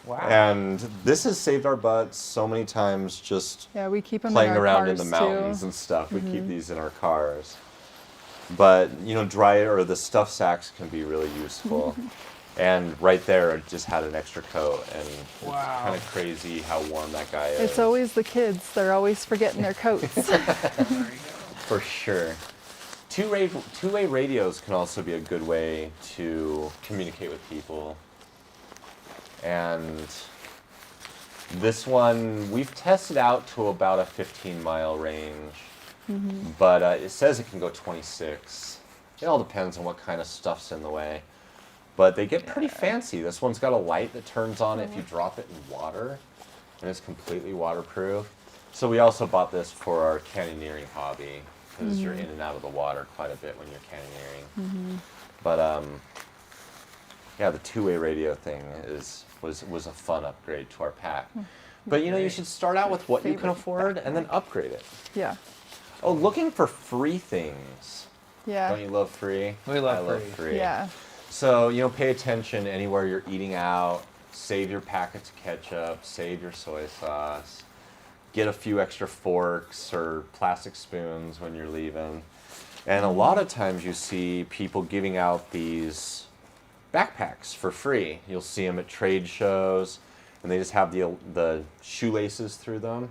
Wow. And this has saved our butts so many times just yeah, we keep them playing in our around in cars the mountains too. and stuff. We keep these in our cars. But, the stuff sacks can be really useful. And right there, it just had an extra coat. And Wow. it's kind of crazy how warm that guy is. It's always the kids. They're always forgetting their coats. There you go. For sure. Two-way radios can also be a good way to communicate with people. And this one, we've tested out to about a 15-mile range. But it says it can go 26. It all depends on what kind of stuff's in the way. But they get pretty fancy. This one's got a light that turns on if you drop it in water, and it's completely waterproof. So we also bought this for our canyoneering hobby, because you're in and out of the water quite a bit when you're canyoneering. But yeah, the two-way radio thing was a fun upgrade to our pack. But you should start out with what you can Favorite afford and then upgrade it. Yeah. Oh, looking for free things. Yeah. Don't you love free? We love I love free. free. Yeah. So, pay attention anywhere you're eating out. Save your packets of ketchup. Save your soy sauce. Get a few extra forks or plastic spoons when you're leaving. And a lot of times you see people giving out these backpacks for free. You'll see them at trade shows, and they just have the shoelaces through them.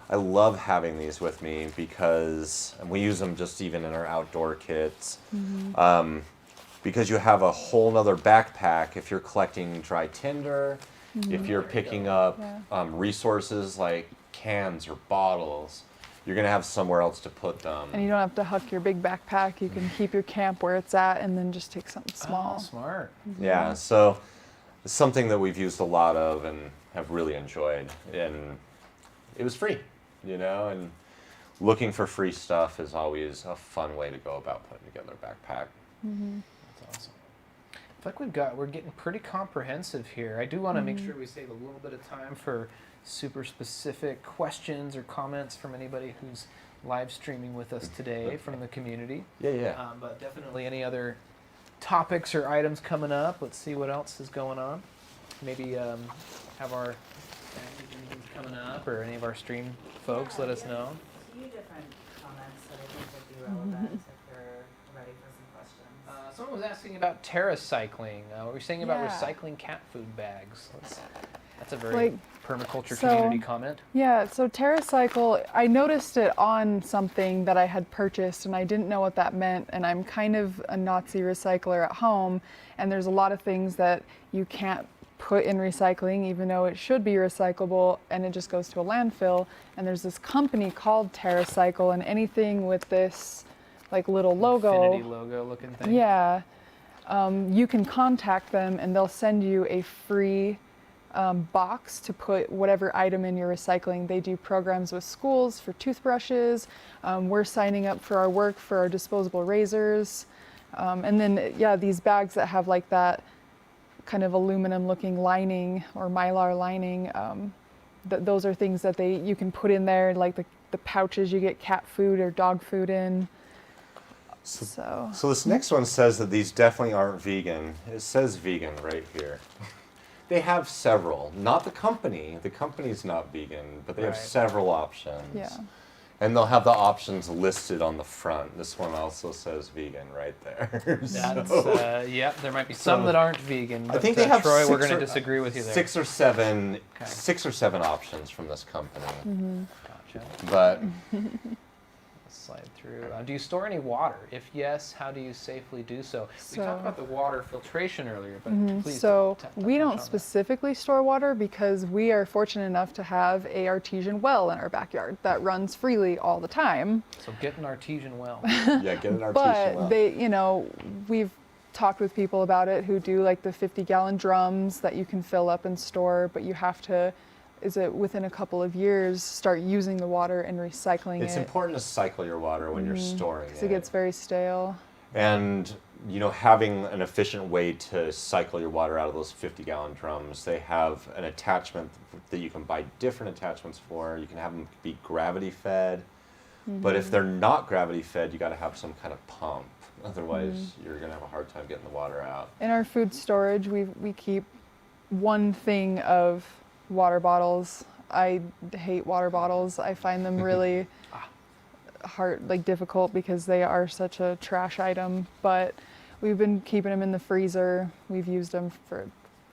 I love having these with me because and we use them just even in our outdoor kits. Because you have a whole nother backpack if you're collecting dry tinder, if you're picking up resources like cans or bottles, you're going to have somewhere else to put them. And you don't have to huck your big backpack. You can keep your camp where it's at and then just take something small. Oh, smart. Yeah, so it's something that we've used a lot of and have really enjoyed. And it was free, and looking for free stuff is always a fun way to go about putting together a backpack. That's awesome. I feel like we're getting pretty comprehensive here. I do want to make sure we save a little bit of time for super specific questions or comments from anybody who's live streaming with us today from the community. Yeah. But definitely any other topics or items coming up. Let's see what else is going on. Maybe have our anything's coming up or any of our stream folks let us know. A few different comments that I think would be relevant if you're ready for some questions. Someone was asking about TerraCycling. What were you saying about Yeah. recycling cat food bags? That's a very Like, permaculture so- community comment. Yeah, so TerraCycle, I noticed it on something that I had purchased and I didn't know what that meant. And I'm kind of a Nazi recycler at home, and there's a lot of things that you can't put in recycling even though it should be recyclable, and it just goes to a landfill. And there's this company called TerraCycle, and anything with this like little logo, Infinity logo looking thing. yeah, you can contact them and they'll send you a free box to put whatever item in your recycling. They do programs with schools for toothbrushes. We're signing up for our work for our disposable razors. And then, yeah, these bags that have like that kind of aluminum looking lining or mylar lining, those are things that you can put in there, like the pouches you get cat food or dog food in. So this next one says that these definitely aren't vegan. It says vegan right here. They have several, not the company. The company's not vegan, but they have Right. several options. yeah. And they'll have the options listed on the front. This one also says vegan right there. That's, So, yeah, there might be some that aren't vegan. But, I think they have Troy, we're 6 going or- to disagree with you there. six or seven options from this company. Gotcha. But Let's slide through. Do you store any water? If yes, how do you safely do so? We So- talked about the water filtration earlier, but please. So touch we on don't that. specifically store water because we are fortunate enough to have a artesian well in our backyard that runs freely all the time. So get an artesian well. yeah, get an artesian But well. they, we've talked with people about it who do like the 50-gallon drums that you can fill up and store, but you have to, within a couple of years, start using the water and recycling It's it. important to cycle your water when you're storing Because it gets very stale. And having an efficient way to cycle your water out of those 50-gallon drums, they have an attachment that you can buy different attachments for. You can have them be gravity fed, but if they're not gravity fed, you got to have some kind of pump. Otherwise, you're going to have a hard time getting the water out. In our food storage, we keep one thing of water bottles. I hate water bottles. I find them really difficult because they are such a trash item. But we've been keeping them in the freezer. We've used them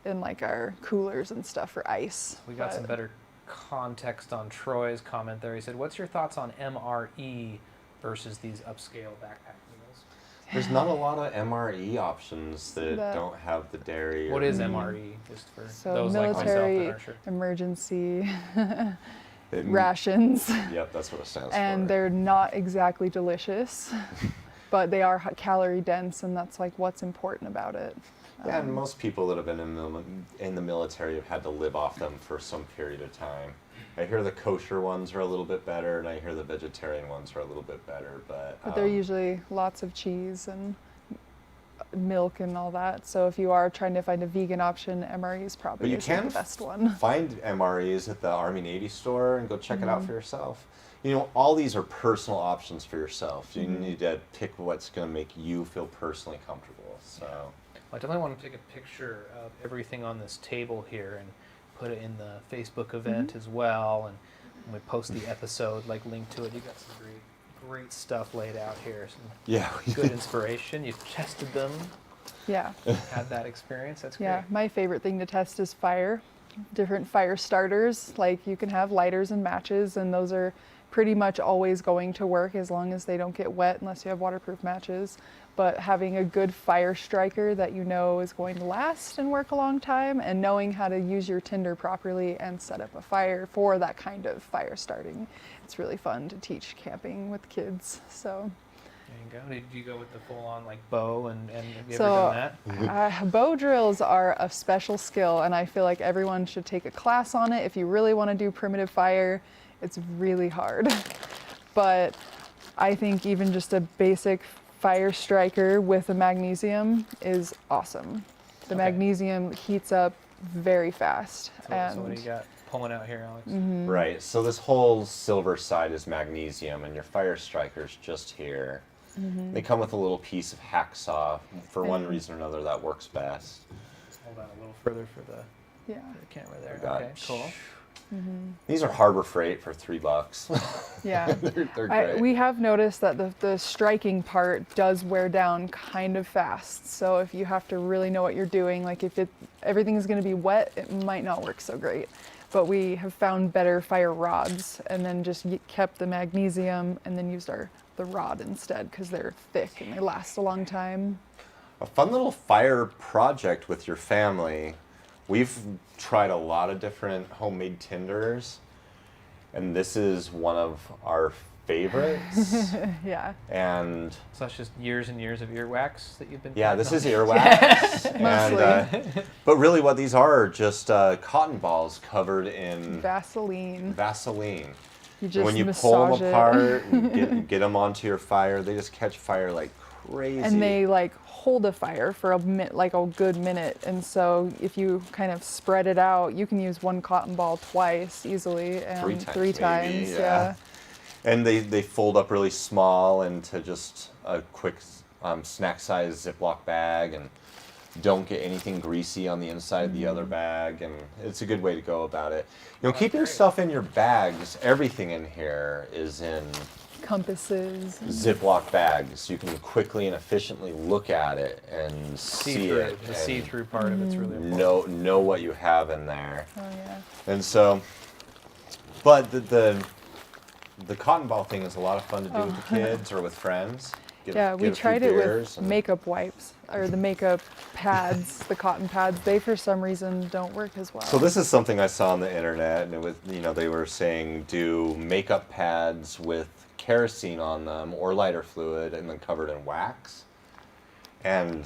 in like our coolers and stuff for ice. We got But some better context on Troy's comment there. He said, "What's your thoughts on MRE versus these upscale backpack meals?" There's not a lot of MRE options that That- don't have the dairy. What or- is MRE? Just for So those like myself that military aren't sure. emergency It- rations. Yep, that's what it stands And for. they're not exactly delicious, but they are calorie dense, and that's like what's important about it. Yeah, and most people that have been in the military have had to live off them for some period of time. I hear the kosher ones are a little bit better, and I hear the vegetarian ones are a little bit better, but They're usually lots of cheese and milk and all that. So if you are trying to find a vegan option, MRE is probably But you usually can the best one. find MREs at the Army Navy store and go check it out for yourself. All these are personal options for yourself. You need to pick what's going to make you feel personally comfortable. So. I definitely want to take a picture of everything on this table here and put it in the Facebook event as well. And when we post the episode, link to it, you got some great stuff laid out here. Some Yeah. good inspiration. You've tested them, Yeah, had that experience. That's yeah. great. My favorite thing to test is fire. Different fire starters. Like you can have lighters and matches, and those are pretty much always going to work as long as they don't get wet unless you have waterproof matches. But having a good fire striker that you know is going to last and work a long time, and knowing how to use your tinder properly and set up a fire for that kind of fire starting. It's really fun to teach camping with kids. So There you go. Did you go with the full-on bow and have you So, ever done that? bow drills are a special skill, and I feel like everyone should take a class on it. If you really want to do primitive fire, it's really hard. But I think even just a basic fire striker with a magnesium is awesome. The Okay. magnesium heats up very fast. So what do you got pulling out here, Alex? Right. So this whole silver side is magnesium, and your fire striker's just here. They come with a little piece of hacksaw. For one reason or another, that works best. Hold on a little further for the Yeah. camera there. Got Okay, it. cool. These are Harbor Freight for $3. Yeah. They're great. We have noticed that the striking part does wear down kind of fast. So if you have to really know what you're doing, like if everything is going to be wet, it might not work so great. But we have found better fire rods, and then just kept the magnesium and then used the rod instead, because they're thick and they last a long time. A fun little fire project with your family. We've tried a lot of different homemade tinders, and this is one of our favorites. Yeah. And So that's just years and years of earwax that you've been. yeah, putting this on? is earwax. Mostly. But really what these are just cotton balls covered in Vaseline. Vaseline. You And just when you massage pull them it. apart and get them onto your fire, they just catch fire like crazy. And they like hold a fire for a good minute. And so if you kind of spread it out, you can use one cotton ball twice easily, and Three times, maybe, Yeah. And they fold up really small into just a quick snack size Ziploc bag, and don't get anything greasy on the inside of the other bag, and it's a good way to go about it. You know, keeping your stuff in your bags, everything in here is in Compasses. Ziploc bags. You can quickly and efficiently look at it and see it. The and see-through part of it's really important. know what you have in there. Oh yeah. And so, but the cotton ball thing is a lot of fun to do with the kids or with friends. Yeah, we tried it with makeup wipes, or the makeup pads, the cotton pads. They, for some reason, don't work as well. So this is something I saw on the internet, and it was, they were saying do makeup pads with kerosene on them or lighter fluid and then covered in wax. And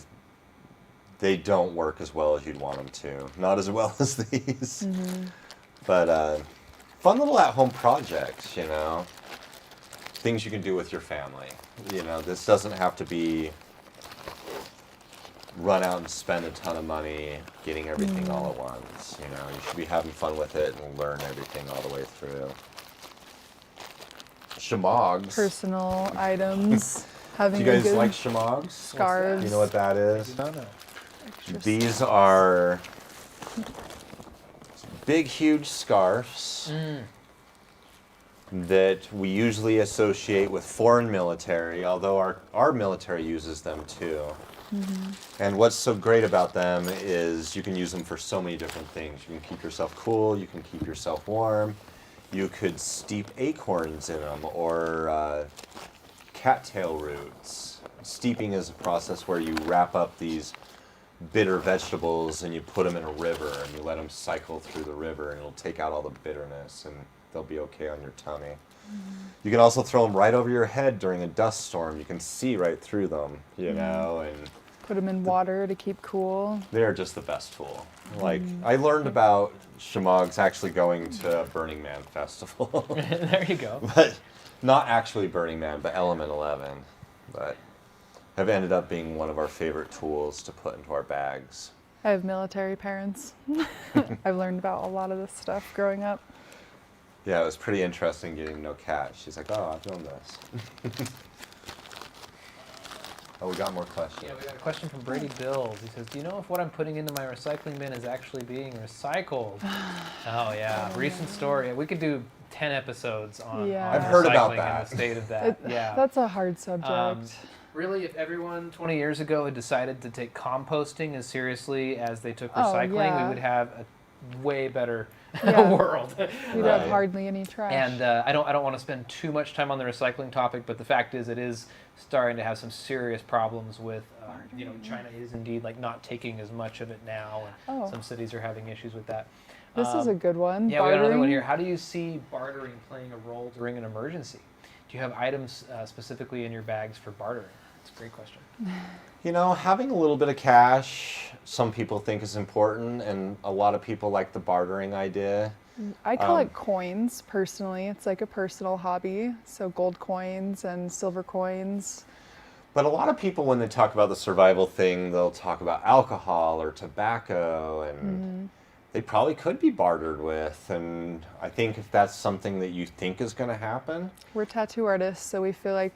they don't work as well as you'd want them to. Not as well as these. But fun little at-home projects, things you can do with your family. This doesn't have to be run out and spend a ton of money getting everything all at once. You should be having fun with it and learn everything all the way through. Shamogs. Personal items. Having Do you a guys good like shamogs? scarves. You know what that is? No, no. extra These are big, huge scarves that we usually associate with foreign military, although our military uses them too. And what's so great about them is you can use them for so many different things. You can keep yourself cool, you can keep yourself warm, you could steep acorns in them, or cattail roots. Steeping is a process where you wrap up these bitter vegetables and you put them in a river and you let them cycle through the river, and it'll take out all the bitterness and they'll be okay on your tummy. You can also throw them right over your head during a dust storm. You can see right through them, you know, and Put them in water to keep cool. they're just the best tool. Like, I learned about shamogs actually going to a Burning Man festival. There you go. But not actually Burning Man, but Element 11. But have ended up being one of our favorite tools to put into our bags. I have military parents. I've learned about a lot of this stuff growing up. Yeah, it was pretty interesting getting to know Kat. She's like, oh, I've known this. Oh, we got more questions. Yeah, we got a question from Brady Bills. He says, do you know if what I'm putting into my recycling bin is actually being recycled? Oh, yeah. Recent story. We could do 10 episodes on, Yeah. I've heard about recycling that. and the state of that. Yeah. That's a hard subject. Really, if everyone 20 years ago had decided to take composting as seriously as they took Oh, recycling, yeah. we would have a way better Yeah. world. We'd have hardly any trash. And I don't want to spend too much time on the recycling topic, but the fact is, it is starting to have some serious problems with, China is indeed like not taking as much of it now, and Oh. some cities are having issues with that. This is a good one. Yeah, we got another one Bartering. here. How do you see bartering playing a role during an emergency? Do you have items specifically in your bags for bartering? That's a great question. You know, having a little bit of cash, some people think is important, and a lot of people like the bartering idea. I collect coins personally. It's like a personal hobby. So gold coins and silver coins. But a lot of people, when they talk about the survival thing, they'll talk about alcohol or tobacco, and they probably could be bartered with. And I think if that's something that you think is going to happen, We're tattoo artists, so we feel like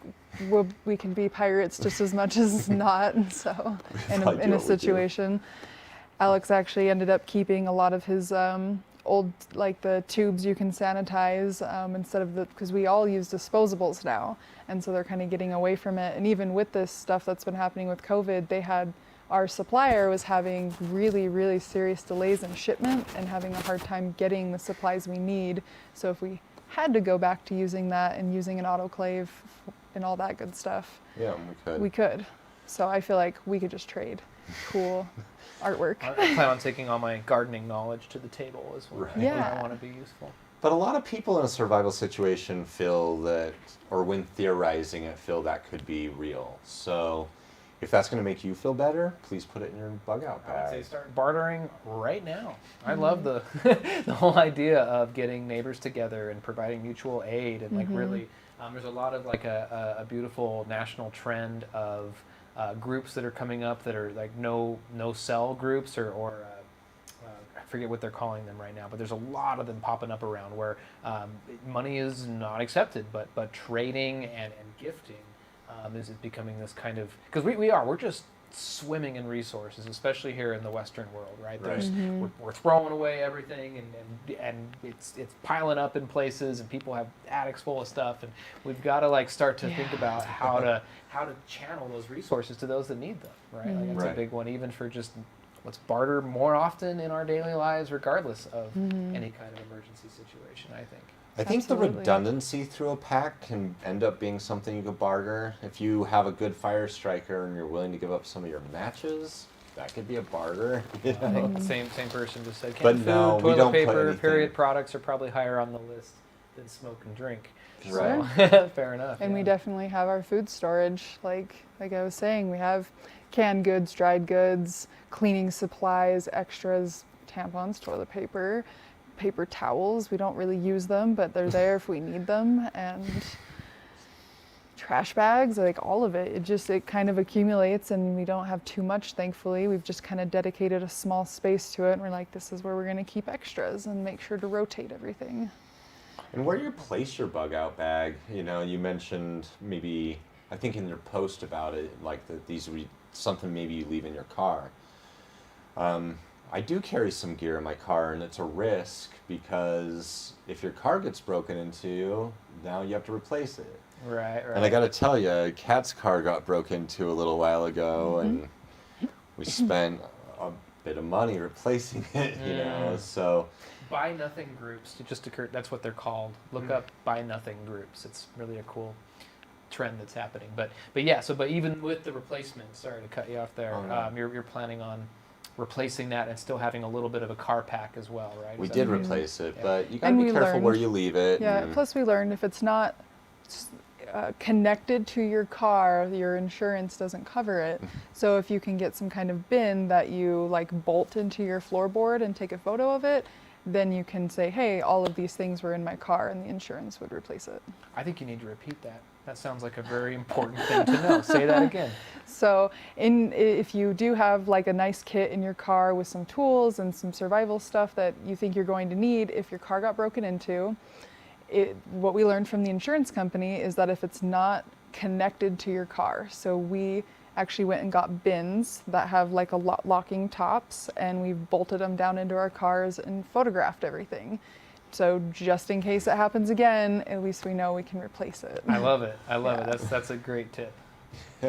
we can be pirates just as much as not. So in probably do a what we do. situation, Alex actually ended up keeping a lot of his old, like the tubes you can sanitize instead of because we all use disposables now, and so they're kind of getting away from it. And even with this stuff that's been happening with COVID, our supplier was having really, really serious delays in shipment and having a hard time getting the supplies we need. So if we had to go back to using that and using an autoclave and all that good stuff, Yeah, we we could. So I feel like we could just trade cool artwork. I plan on taking all my gardening knowledge to the table as well. Right. Yeah. I want to be useful. But a lot of people in a survival situation feel that, or when theorizing it, feel that could be real. So if that's going to make you feel better, please put it in your bug out I would say bag. start bartering right now. I love the the whole idea of getting neighbors together and providing mutual aid and like really, there's a lot of like a beautiful national trend of groups that are coming up that are like no cell groups or I forget what they're calling them right now, but there's a lot of them popping up around where money is not accepted, but trading and gifting is becoming this kind of, because we're just swimming in resources, especially here in the Western world, right? There's, we're throwing away everything and it's piling up in places, and people have attics full of stuff, and we've got to like start to think about how to channel those resources to those that need them, right? Like that's Right. a big one, even for just let's barter more often in our daily lives, regardless of any kind of emergency situation, I think. I think the Absolutely. redundancy through a pack can end up being something you could barter. If you have a good fire striker and you're willing to give up some of your matches, that could be a barter. You I know? think the same person just said But canned no, food, we toilet don't put paper, anything- period products are probably higher on the list than smoke and drink. Right. So, fair enough. And we yeah. definitely have our food storage. Like I was saying, we have canned goods, dried goods, cleaning supplies, extras, tampons, toilet paper, paper towels. We don't really use them, but they're there if we need them. And trash bags, like all of it. It kind of accumulates, and we don't have too much, thankfully. We've just kind of dedicated a small space to it, and we're like, this is where we're going to keep extras and make sure to rotate everything. And where do you place your bug out bag? You know, you mentioned maybe, I think in your post about it, like that these would be something maybe you leave in your car. I do carry some gear in my car, and it's a risk because if your car gets broken into, now you have to replace it. Right. And I got to tell you, Kat's car got broken into a little while ago, and we spent a bit of money replacing it, you know, so. Buy nothing groups. It just occurred. That's what they're called. Look up buy nothing groups. It's really a cool trend that's happening. But yeah. But even with the replacement, sorry to cut you off there. You're planning on replacing that and still having a little bit of a car pack as well, right? We Is did that- replace it, Yeah. but you got to And be we careful where learned- you leave it. Yeah, and- plus we learned if it's not connected to your car, your insurance doesn't cover it. So if you can get some kind of bin that you like bolt into your floorboard and take a photo of it, then you can say, hey, all of these things were in my car, and the insurance would replace it. I think you need to repeat that. That sounds like a very important thing to know. Say that again. So if you do have like a nice kit in your car with some tools and some survival stuff that you think you're going to need if your car got broken into, what we learned from the insurance company is that if it's not connected to your car, so we actually went and got bins that have like a locking tops, and we've bolted them down into our cars and photographed everything. So just in case it happens again, at least we know we can replace it. I love it. I love Yeah. it. That's a great tip.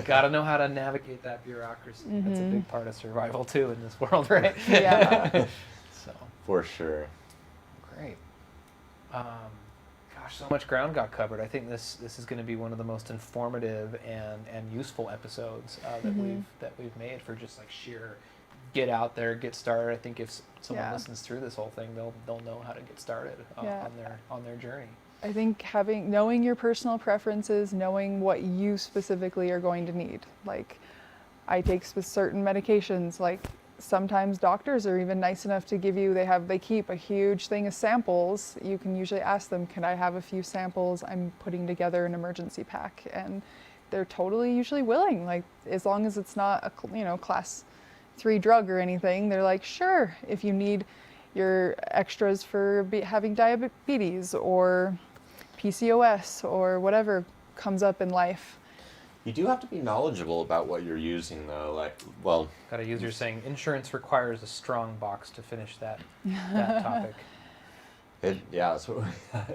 Got to know how to navigate that bureaucracy. That's a big part of survival too in this world, right? Yeah. So For sure. great. Gosh, so much ground got covered. I think this is going to be one of the most informative and useful episodes that we've made for just like sheer get out there, get started. I think if someone Yeah. listens through this whole thing, they'll know how to get started Yeah. on their journey. I think knowing your personal preferences, knowing what you specifically are going to need. Like, I take certain medications. Like, sometimes doctors are even nice enough to give you. They keep a huge thing of samples. You can usually ask them, "Can I have a few samples? I'm putting together an emergency pack," and they're totally usually willing. Like, as long as it's not a class 3 drug or anything, they're like, "Sure." If you need your extras for having diabetes or PCOS or whatever comes up in life. You do have to be knowledgeable about what you're using, though. Got a user saying insurance requires a strong box to finish that topic. Yeah, that's what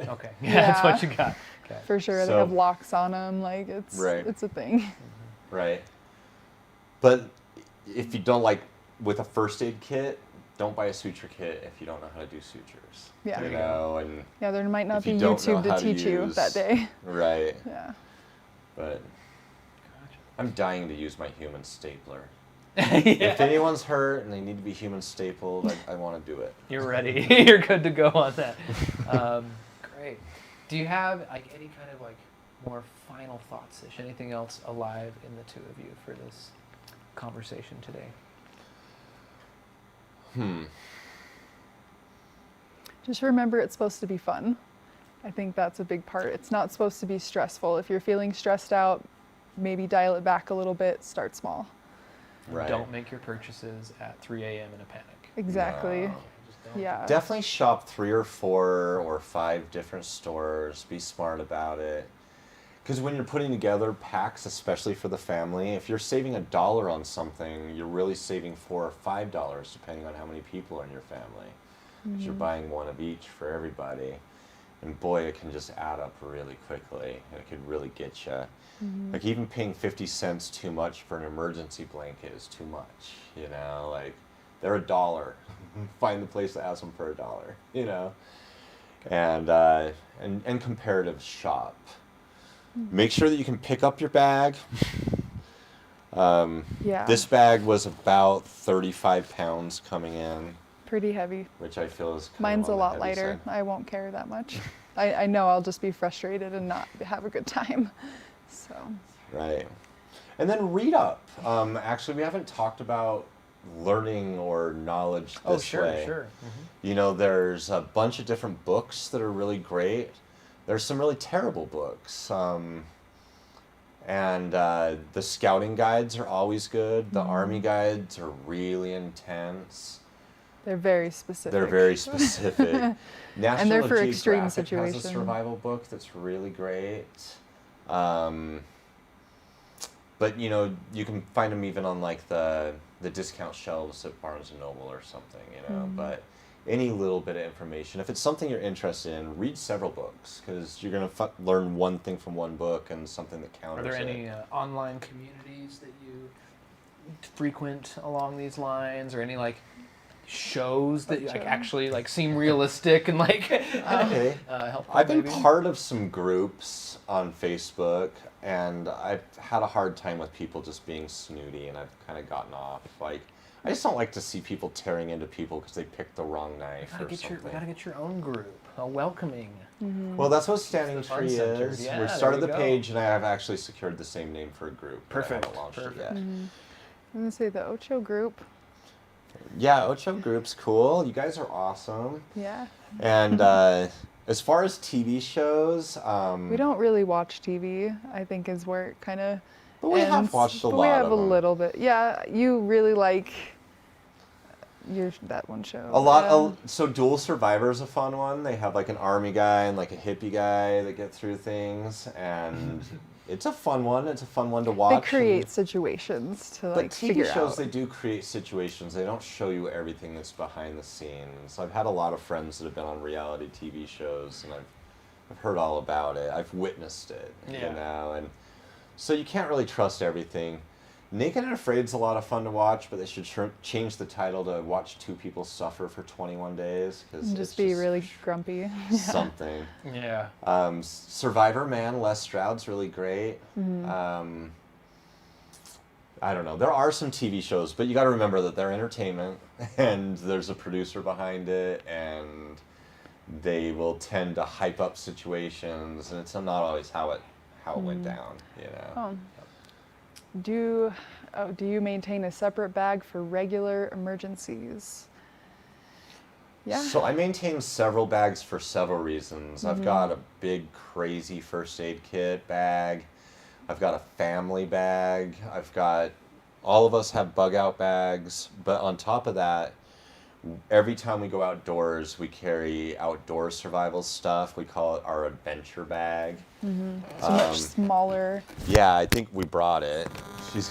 Okay. Yeah, that's what you got. Okay. For sure. They So- have locks on them. Like Right. it's a thing. Right. But if you don't like, with a first aid kit, don't buy a suture kit if you don't know how to do sutures. Yeah. You know, and Yeah, there might not if be you don't know YouTube to how to teach you use- that day. right. Yeah. But I'm dying to use my human stapler. Yeah. If anyone's hurt and they need to be human stapled, I want to do it. You're ready. You're good to go on that. Great. Do you have like any kind of like more final thoughts-ish? Anything else alive in the two of you for this conversation today? Just remember it's supposed to be fun. I think that's a big part. It's not supposed to be stressful. If you're feeling stressed out, maybe dial it back a little bit, start small. Right. Don't make your purchases at 3 a.m. in a panic. Exactly. No. Just don't. Yeah. Definitely shop 3 or 4 or 5 different stores. Be smart about it. Because when you're putting together packs, especially for the family, if you're saving $1 on something, you're really saving $4 or $5 depending on how many people are in your family. Because you're buying one of each for everybody. And boy, it can just add up really quickly. It could really get you. Like even paying 50 cents too much for an emergency blanket is too much. You know, like they're $1. Find the place that has them for $1. You know, and comparative shop. Make sure that you can pick up your bag. Yeah. This bag was about 35 pounds coming in, Pretty heavy. which I feel is kind of Mine's a on the lot heavy lighter. side. I won't carry that much. I know I'll just be frustrated and not have a good time. So, Right. And then read up. Actually, we haven't talked about learning or knowledge this Oh, sure, way. sure. You know, there's a bunch of different books that are really great. There's some really terrible books. And the scouting guides are always good. The army guides are really intense. they're very specific. They're very specific. National they're for extreme Geographic has a situations. survival book that's really great. But you know, you can find them even on like the discount shelves at Barnes and Noble or something. You know, but any little bit of information, if it's something you're interested in, read several books because you're gonna learn one thing from one book and something that Are counters there it. any online communities that you frequent along these lines, or any like shows that like actually like seem realistic and like Okay. helpful? I've been maybe? part of some groups on Facebook, and I've had a hard time with people just being snooty, and I've kind of gotten off. Like, I just don't like to see people tearing into people because they picked the wrong knife or We something. gotta get your own group, a welcoming. Well, that's what Standing the fun Tree center. is. Yeah, We there started you the go. page, and I have actually secured the same name for a group. but I haven't Perfect, launched perfect. it yet. I'm gonna say the Ocho group. Yeah, Ocho Group's cool. You guys are awesome. Yeah. And as far as TV shows, We don't really watch TV, I think is where it kind of but we have watched a lot We have of a them. little bit. Yeah, you really like that one show. A lot. Yeah. So Dual Survivor is a fun one. They have like an army guy and like a hippie guy that get through things, and it's a fun one. It's a fun one to watch. They create situations to But like TV figure shows, out. they do create situations. They don't show you everything that's behind the scenes. I've had a lot of friends that have been on reality TV shows, and I've heard all about it. I've witnessed it, Yeah. you know, and so you can't really trust everything. Naked and Afraid's a lot of fun to watch, but they should change the title to Watch Two People Suffer for 21 Days because And just be really grumpy. something. Yeah. Survivor Man, Les Stroud's really great. I don't know. There are some TV shows, but you got to remember that they're entertainment, and there's a producer behind it, and they will tend to hype up situations, and it's not always how it went down. You know. Do you maintain a separate bag for regular emergencies? Yeah. So I maintain several bags for several reasons. I've got a big crazy first aid kit bag. I've got a family bag. I've got, all of us have bug out bags, but on top of that, every time we go outdoors, we carry outdoor survival stuff. We call it our adventure bag. It's much smaller. Yeah, I think we brought it. She's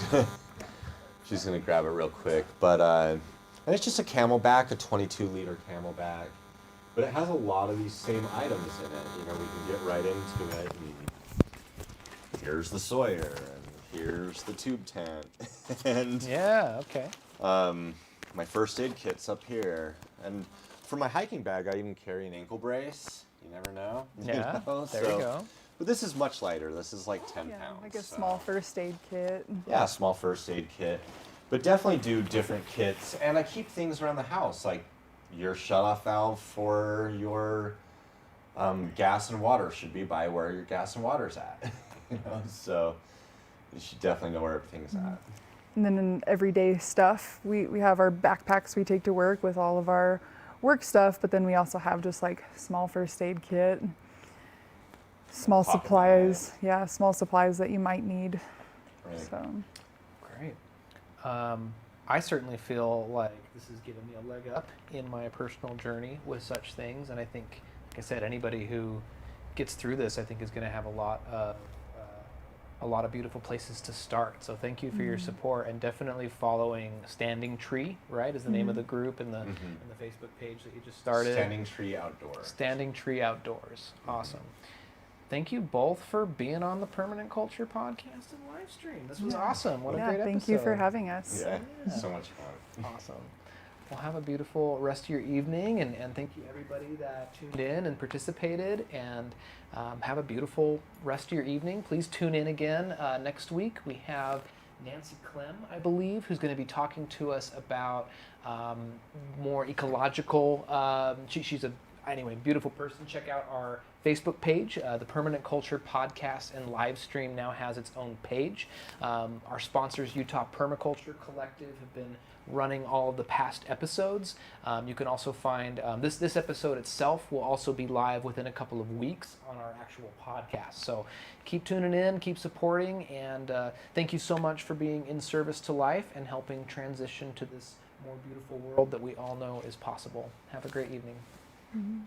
gonna grab it real quick, but and it's just a Camelback, a 22-liter Camelback. But but it has a lot of these same items in it. You know, we can get right into it. And here's the Sawyer, and here's the tube tent, and Yeah, okay. my first aid kit's up here. And for my hiking bag, I even carry an ankle brace. You never know. Yeah, know? there you go. But this is much lighter. This is like 10 Yeah, pounds. like a so- small first aid kit. Yeah, small first aid kit. But definitely do different kits. And I keep things around the house, like your shutoff valve for your gas and water should be by where your gas and water's at. You know, so you should definitely know where everything's at. And then in everyday stuff, we have our backpacks we take to work with all of our work stuff, but then we also have just like small first aid kit, small Pocket supplies, yeah, small supplies that you might need. Right. So Great. I certainly feel like this has given me a leg up in my personal journey with such things, and I think, like I said, anybody who gets through this, I think, is going to have a lot of beautiful places to start. So thank you for your support, and definitely following Standing Tree, right, is the name of the group and the Facebook page that you just started. Standing Tree Outdoor. Standing Tree Outdoors. Awesome. Thank you both for being on the Permanent Culture podcast and live stream. This was awesome. What a yeah, great episode. thank you for having us. Yeah, Yeah. so much fun. Awesome. Well, have a beautiful rest of your evening, and thank you everybody that tuned in and participated, and have a beautiful rest of your evening. Please tune in again next week. We have Nancy Clem, I believe, who's going to be talking to us about more ecological. She's a anyway, beautiful person. Check out our Facebook page. The Permanent Culture podcast and live stream now has its own page. Our sponsors, Utah Permaculture Collective, have been running all of the past episodes. You can also find this episode itself will also be live within a couple of weeks on our actual podcast. So keep tuning in, keep supporting, and thank you so much for being in service to life and helping transition to this more beautiful world that we all know is possible. Have a great evening. Mhm.